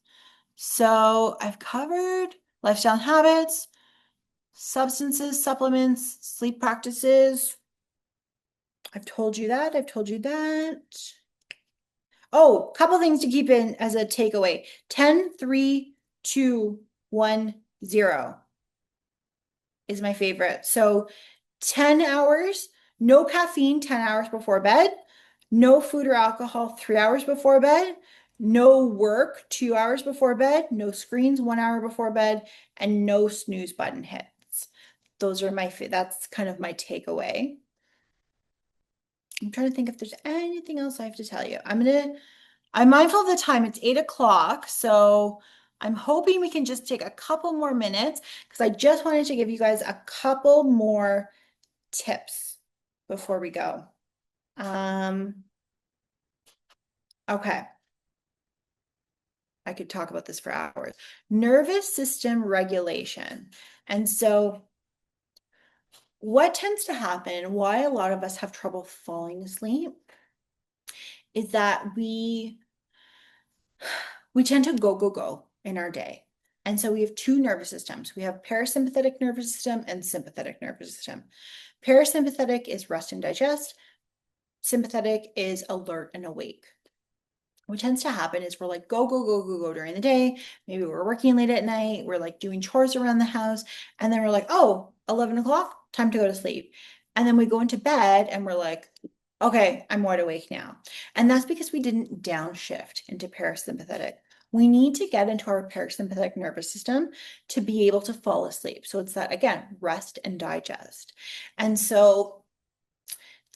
Speaker 2: So I've covered lifestyle and habits, substances, supplements, sleep practices. I've told you that. I've told you that. Oh, couple things to keep in as a takeaway. 10, 3, 2, 1, 0 is my favorite. So 10 hours, No caffeine 10 hours before bed, no food or alcohol 3 hours before bed, no work 2 hours before bed, no screens 1 hour before bed, and no snooze button hits. Those are that's kind of my takeaway. I'm trying to think if there's anything else I have to tell you. I'm mindful of the time. It's 8 o'clock, so I'm hoping we can just take a couple more minutes because I just wanted to give you guys a couple more tips before we go. Okay. I could talk about this for hours. Nervous system regulation. And so what tends to happen, why a lot of us have trouble falling asleep, is that we tend to go in our day. And so we have two nervous systems. We have parasympathetic nervous system and sympathetic nervous system. Parasympathetic is rest and digest. Sympathetic is alert and awake. What tends to happen is we're like go during the day. Maybe we're working late at night. We're like doing chores around the house. And then we're like, oh, 11 o'clock, time to go to sleep. And then we go into bed and we're like, okay, I'm wide awake now. And that's because we didn't downshift into parasympathetic. We need to get into our parasympathetic nervous system to be able to fall asleep. So it's that, again, rest and digest. And so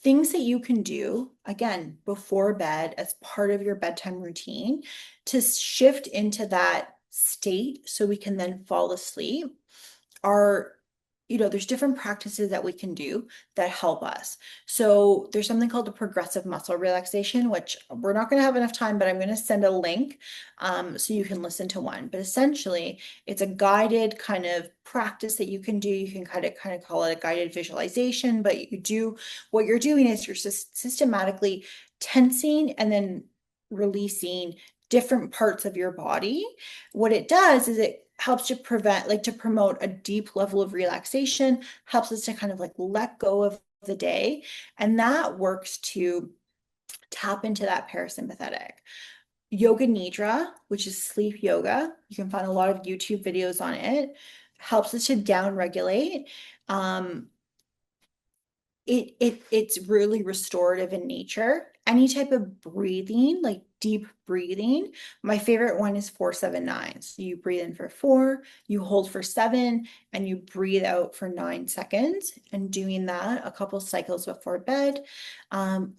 Speaker 2: things that you can do, again, before bed as part of your bedtime routine to shift into that state so we can then fall asleep are, there's different practices that we can do that help us. So there's something called the progressive muscle relaxation, which we're not going to have enough time, but I'm going to send a link so you can listen to one. But essentially, it's a guided kind of practice that you can do. You can kind of call it a guided visualization, but what you're doing is you're systematically tensing and then releasing different parts of your body. What it does is it helps to promote a deep level of relaxation, helps us to kind of like let go of the day. And that works to tap into that parasympathetic. Yoga Nidra, which is sleep yoga, you can find a lot of YouTube videos on it, helps us to down regulate. It's really restorative in nature. Any type of breathing, like deep breathing. My favorite one is 4-7-9. So you breathe in for 4, you hold for 7, and you breathe out for 9 seconds. And doing that a couple cycles before bed.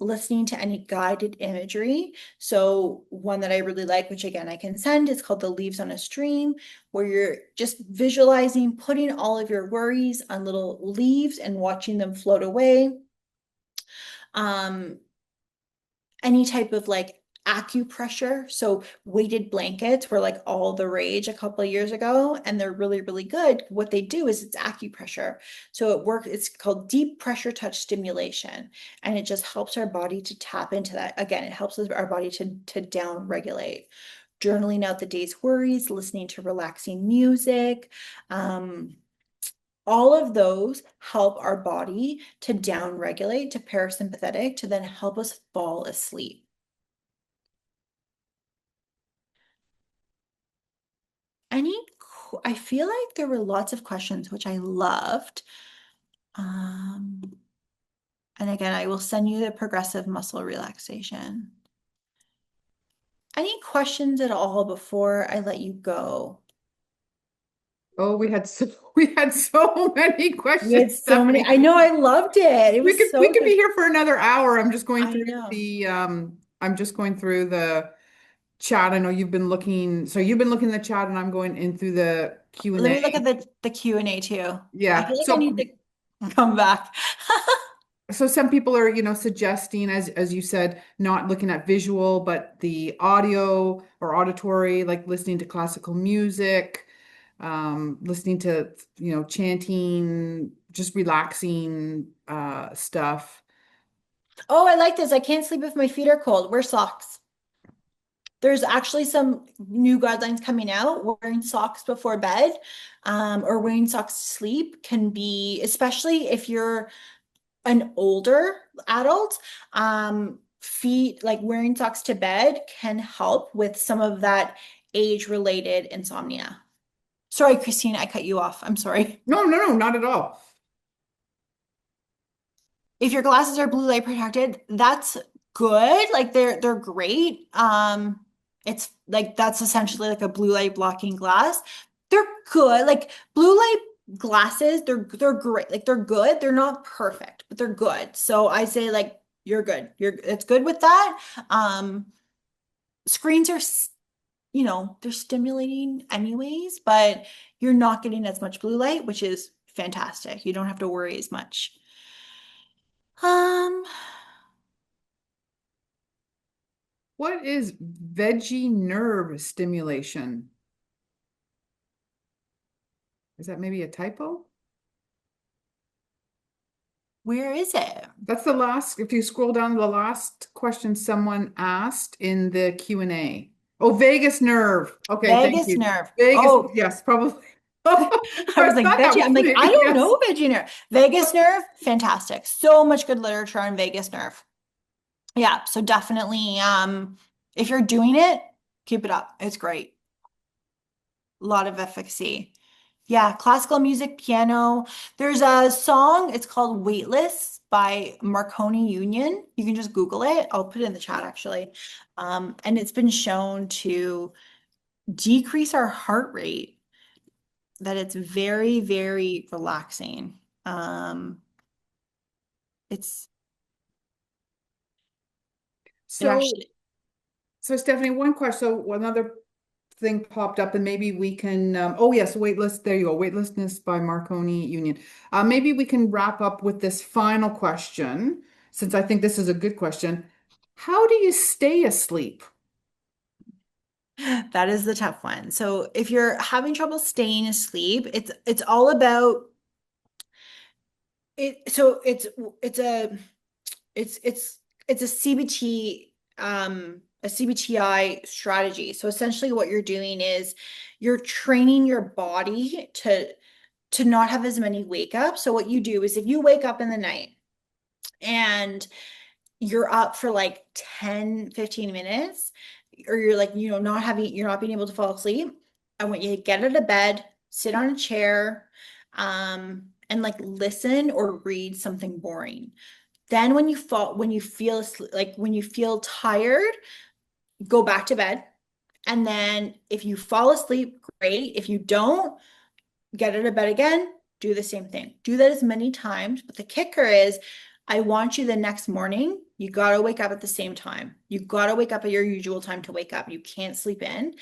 Speaker 2: Listening to any guided imagery. So one that I really like, which again I can send, is called The Leaves on a Stream, where you're just visualizing, putting all of your worries on little leaves and watching them float away. Any type of like acupressure, so weighted blankets were like all the rage a couple of years ago, and they're really, really good. What they do is it's acupressure. So it's called deep pressure touch stimulation, and it just helps our body to tap into that. Again, it helps our body to down regulate. Journaling out the day's worries, listening to relaxing music. All of those help our body to down regulate to parasympathetic to then help us fall asleep. I feel like there were lots of questions, which I loved. And again, I will send you the progressive muscle relaxation. Any questions at all before I let you go?
Speaker 1: Oh, we had so many
Speaker 2: We had
Speaker 1: questions,
Speaker 2: so many.
Speaker 1: Stephanie.
Speaker 2: I know, I loved it. It was
Speaker 1: We
Speaker 2: so
Speaker 1: could be
Speaker 2: good.
Speaker 1: here for another hour.
Speaker 2: I know.
Speaker 1: I'm just going through the chat. I know you've been looking, so you've been looking at the chat and I'm going in through the
Speaker 2: Let
Speaker 1: Q&A.
Speaker 2: me look at the Q&A too. I
Speaker 1: Yeah.
Speaker 2: feel like I need to come back.
Speaker 1: So some people are, suggesting, as you said, not looking at visual, but the audio or auditory, like listening to classical music, listening to, chanting, just relaxing stuff.
Speaker 2: Oh, I like this. I can't sleep if my feet are cold. Wear socks. There's actually some new guidelines coming out. Wearing socks before bed, or wearing socks to sleep can be, especially if you're an older adult, feet, like wearing socks to bed can help with some of that age-related insomnia. Sorry, Christine, I cut you off. I'm sorry.
Speaker 1: No, no, no, not at all.
Speaker 2: If your glasses are blue light protected, that's good. Like they're great. It's like that's essentially like a blue light blocking glass. They're good. Like blue light glasses, they're great. Like they're good. They're not perfect, but they're good. So I say like you're good. It's good with that. Um, screens are they're stimulating anyways, but you're not getting as much blue light, which is fantastic. You don't have to worry as much. Um,
Speaker 1: What is veggie nerve stimulation? Is that maybe a typo?
Speaker 2: where is it?
Speaker 1: That's the last, if you scroll down to the last question someone asked in the Q&A. Oh, vagus nerve. Okay, thank
Speaker 2: Vagus
Speaker 1: you.
Speaker 2: nerve.
Speaker 1: Vagus,
Speaker 2: Oh,
Speaker 1: yes, probably.
Speaker 2: I was
Speaker 1: I
Speaker 2: like,
Speaker 1: thought that
Speaker 2: veggie.
Speaker 1: was
Speaker 2: I'm like, I
Speaker 1: maybe,
Speaker 2: don't
Speaker 1: yes.
Speaker 2: know veggie nerve. Vagus nerve, fantastic. So much good literature on vagus nerve. Yeah, so definitely, if you're doing it, keep it up. It's great. A lot of efficacy. Yeah, classical music, piano. There's a song, it's called Weightless by Marconi Union. You can just Google it. I'll put it in the chat actually. And it's been shown to decrease our heart rate, that it's very, very relaxing. Um, it's it
Speaker 1: So,
Speaker 2: actually
Speaker 1: so Stephanie, one question. So another thing popped up, and maybe we can. Oh yes, waitlist. There you go. Waitlistness by Marconi Union. Maybe we can wrap up with this final question, since I think this is a good question. How do you stay asleep?
Speaker 2: that is the tough one. So if you're having trouble staying asleep, it's all about it. So it's a it's it's it's a CBT a CBTI strategy. So essentially what you're doing is you're training your body to not have as many wake ups. So what you do is if you wake up in the night and you're up for like 10, 15 minutes, or you're like, you're not being able to fall asleep, I want you to get out of bed, sit on a chair, and like listen or read something boring. Then when you feel like when you feel tired, go back to bed. And then if you fall asleep, great. If you don't, get out of bed again, do the same thing. Do that as many times. But the kicker is, I want you the next morning, you got to wake up at the same time. You got to wake up at your usual time to wake up. You can't sleep in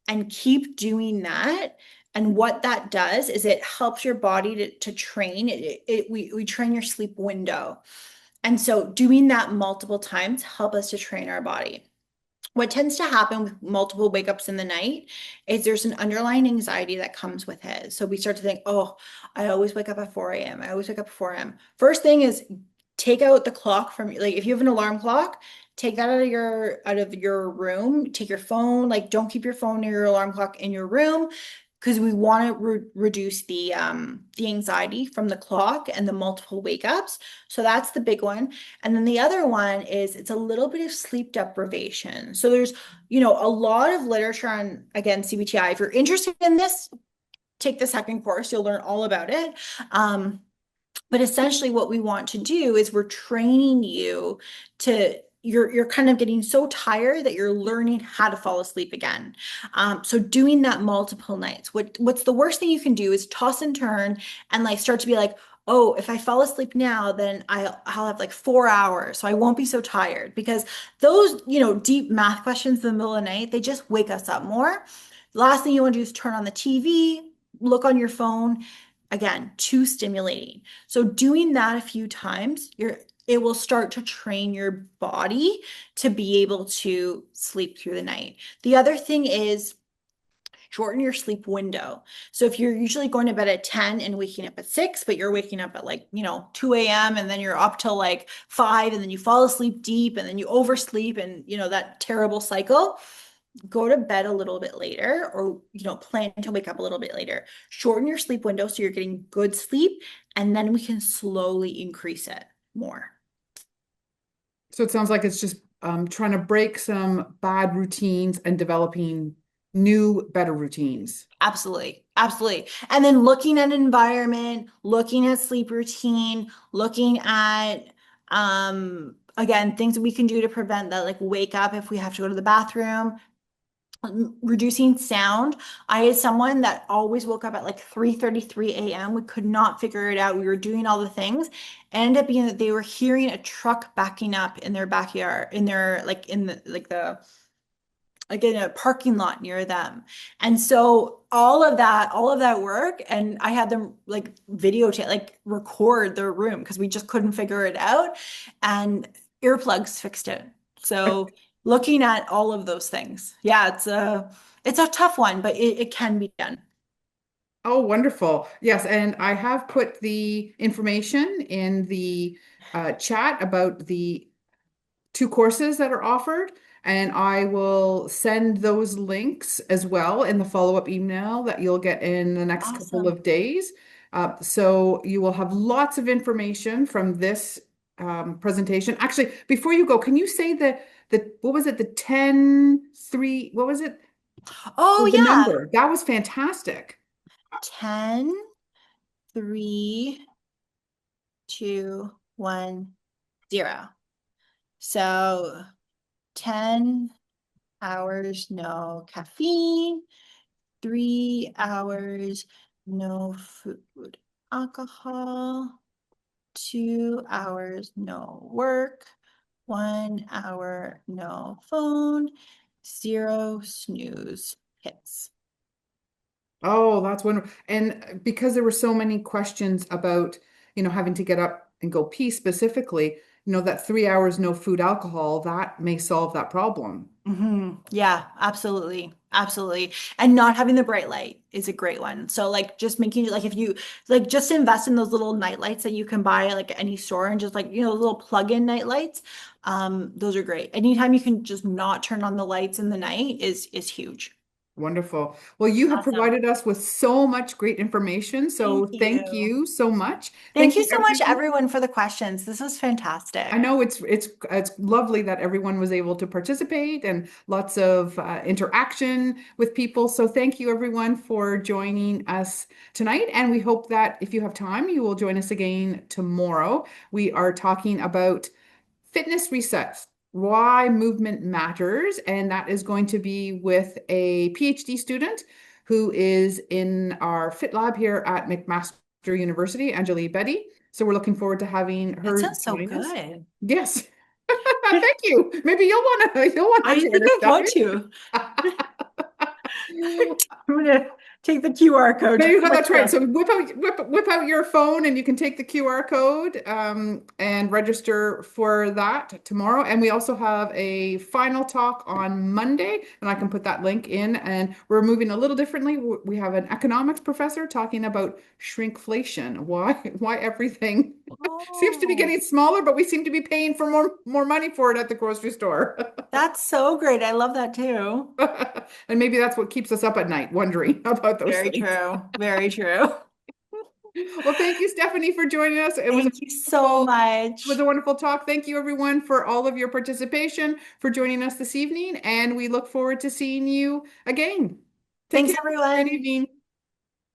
Speaker 2: and keep doing that. And what that does is it helps your body to train. We train your sleep window. And so doing that multiple times help us to train our body. What tends to happen with multiple wake ups in the night is there's an underlying anxiety that comes with it. So we start to think, oh, I always wake up at 4 a.m. I always wake up at 4 a.m. First thing is take out the clock from, like, if you have an alarm clock, take that out of your room. Take your phone, like don't keep your phone near your alarm clock in your room, because we want to reduce the anxiety from the clock and the multiple wake ups. So that's the big one. And then the other one is it's a little bit of sleep deprivation. So there's, a lot of literature on, again, CBTI. If you're interested in this, take the second course, you'll learn all about it. But essentially what we want to do is we're training you to you're kind of getting so tired that you're learning how to fall asleep again. So doing that multiple nights. What's the worst thing you can do is toss and turn and like start to be like, oh, if I fall asleep now, then I'll have like 4 hours, so I won't be so tired, because those, deep math questions in the middle of the night, they just wake us up more. Last thing you want to do is turn on the TV, look on your phone. Again, too stimulating. So doing that a few times, it will start to train your body to be able to sleep through the night. The other thing is shorten your sleep window. So if you're usually going to bed at 10 and waking up at 6, but you're waking up at like, 2 a.m. and then you're up till like 5 and then you fall asleep deep and then you oversleep and that terrible cycle, go to bed a little bit later, or plan to wake up a little bit later. Shorten your sleep window so you're getting good sleep, and then we can slowly increase it more.
Speaker 1: So it sounds like it's just trying to break some bad routines and developing new, better routines.
Speaker 2: Absolutely. Absolutely. And then looking at environment, looking at sleep routine, looking at Again, things that we can do to prevent that, like wake up if we have to go to the bathroom, reducing sound. I had someone that always woke up at like 3:33 a.m. We could not figure it out. We were doing all the things. Ended up being that they were hearing a truck backing up in their backyard, in their like in the like in a parking lot near them. And so all of that work, and I had them like videotape, like record their room because we just couldn't figure it out. And earplugs fixed it. So looking at all of those things. Yeah, it's a tough one, but it can be done.
Speaker 1: Oh, wonderful. Yes, and I have put the information in the chat about the two courses that are offered, and I will send those links as well in the follow-up email that you'll get in the next couple
Speaker 2: Awesome.
Speaker 1: of days. So you will have lots of information from this presentation. Actually, before you go, can you say the what was it, the 10 3, what was it?
Speaker 2: Oh
Speaker 1: The
Speaker 2: yeah.
Speaker 1: number. That was fantastic.
Speaker 2: 10, 3, 2, 1, 0. So 10 hours, no caffeine, 3 hours, no food, alcohol, 2 hours, no work, 1 hour, no phone, zero snooze hits.
Speaker 1: Oh, that's wonderful. And because there were so many questions about, having to get up and go pee specifically, that 3 hours no food, alcohol, that may solve that problem.
Speaker 2: Yeah, absolutely. Absolutely. And not having the bright light is a great one. So like just making like if you like just invest in those little night lights that you can buy like at any store and just like, little plug-in night lights. Those are great. Anytime you can just not turn on the lights in the night is huge.
Speaker 1: Wonderful. Well, you have
Speaker 2: Awesome.
Speaker 1: provided us with so much great information.
Speaker 2: Thank
Speaker 1: So thank
Speaker 2: you.
Speaker 1: you so much.
Speaker 2: Thank
Speaker 1: Thank
Speaker 2: you
Speaker 1: you,
Speaker 2: so much,
Speaker 1: everyone.
Speaker 2: everyone, for the questions. This was
Speaker 1: I
Speaker 2: fantastic.
Speaker 1: know it's lovely that everyone was able to participate and lots of interaction with people. So thank you everyone for joining us tonight. And we hope that if you have time, you will join us again tomorrow. We are talking about fitness resets, why movement matters, and that is going to be with a PhD student who is in our Fit Lab here at McMaster University, Angeli Betty. So we're looking forward to having
Speaker 2: That
Speaker 1: her
Speaker 2: sounds so
Speaker 1: join us.
Speaker 2: good.
Speaker 1: Yes. Thank you. Maybe you'll want to
Speaker 2: I
Speaker 1: join
Speaker 2: think
Speaker 1: us,
Speaker 2: I want
Speaker 1: Stephanie.
Speaker 2: to. I'm gonna take the QR code
Speaker 1: There
Speaker 2: to
Speaker 1: you go.
Speaker 2: click
Speaker 1: That's right.
Speaker 2: the.
Speaker 1: So whip out your phone and you can take the QR code and register for that tomorrow. And we also have a final talk on Monday, and I can put that link in. And we're moving a little differently. We have an economics professor talking about shrinkflation. Why everything seems to be
Speaker 2: Oh,
Speaker 1: getting smaller, but we seem to be paying for more money for it at the grocery store.
Speaker 2: that's so great. I love that too.
Speaker 1: And maybe that's what keeps us up at night, wondering about those
Speaker 2: Very
Speaker 1: things.
Speaker 2: true. Very true.
Speaker 1: Well, thank you, Stephanie, for joining us.
Speaker 2: Thank you so
Speaker 1: It was
Speaker 2: much.
Speaker 1: a wonderful talk. Thank you, everyone, for all of your participation, for joining us this evening, and we look forward to seeing you again. Take
Speaker 2: Thanks,
Speaker 1: care. Have a great
Speaker 2: everyone.
Speaker 1: evening.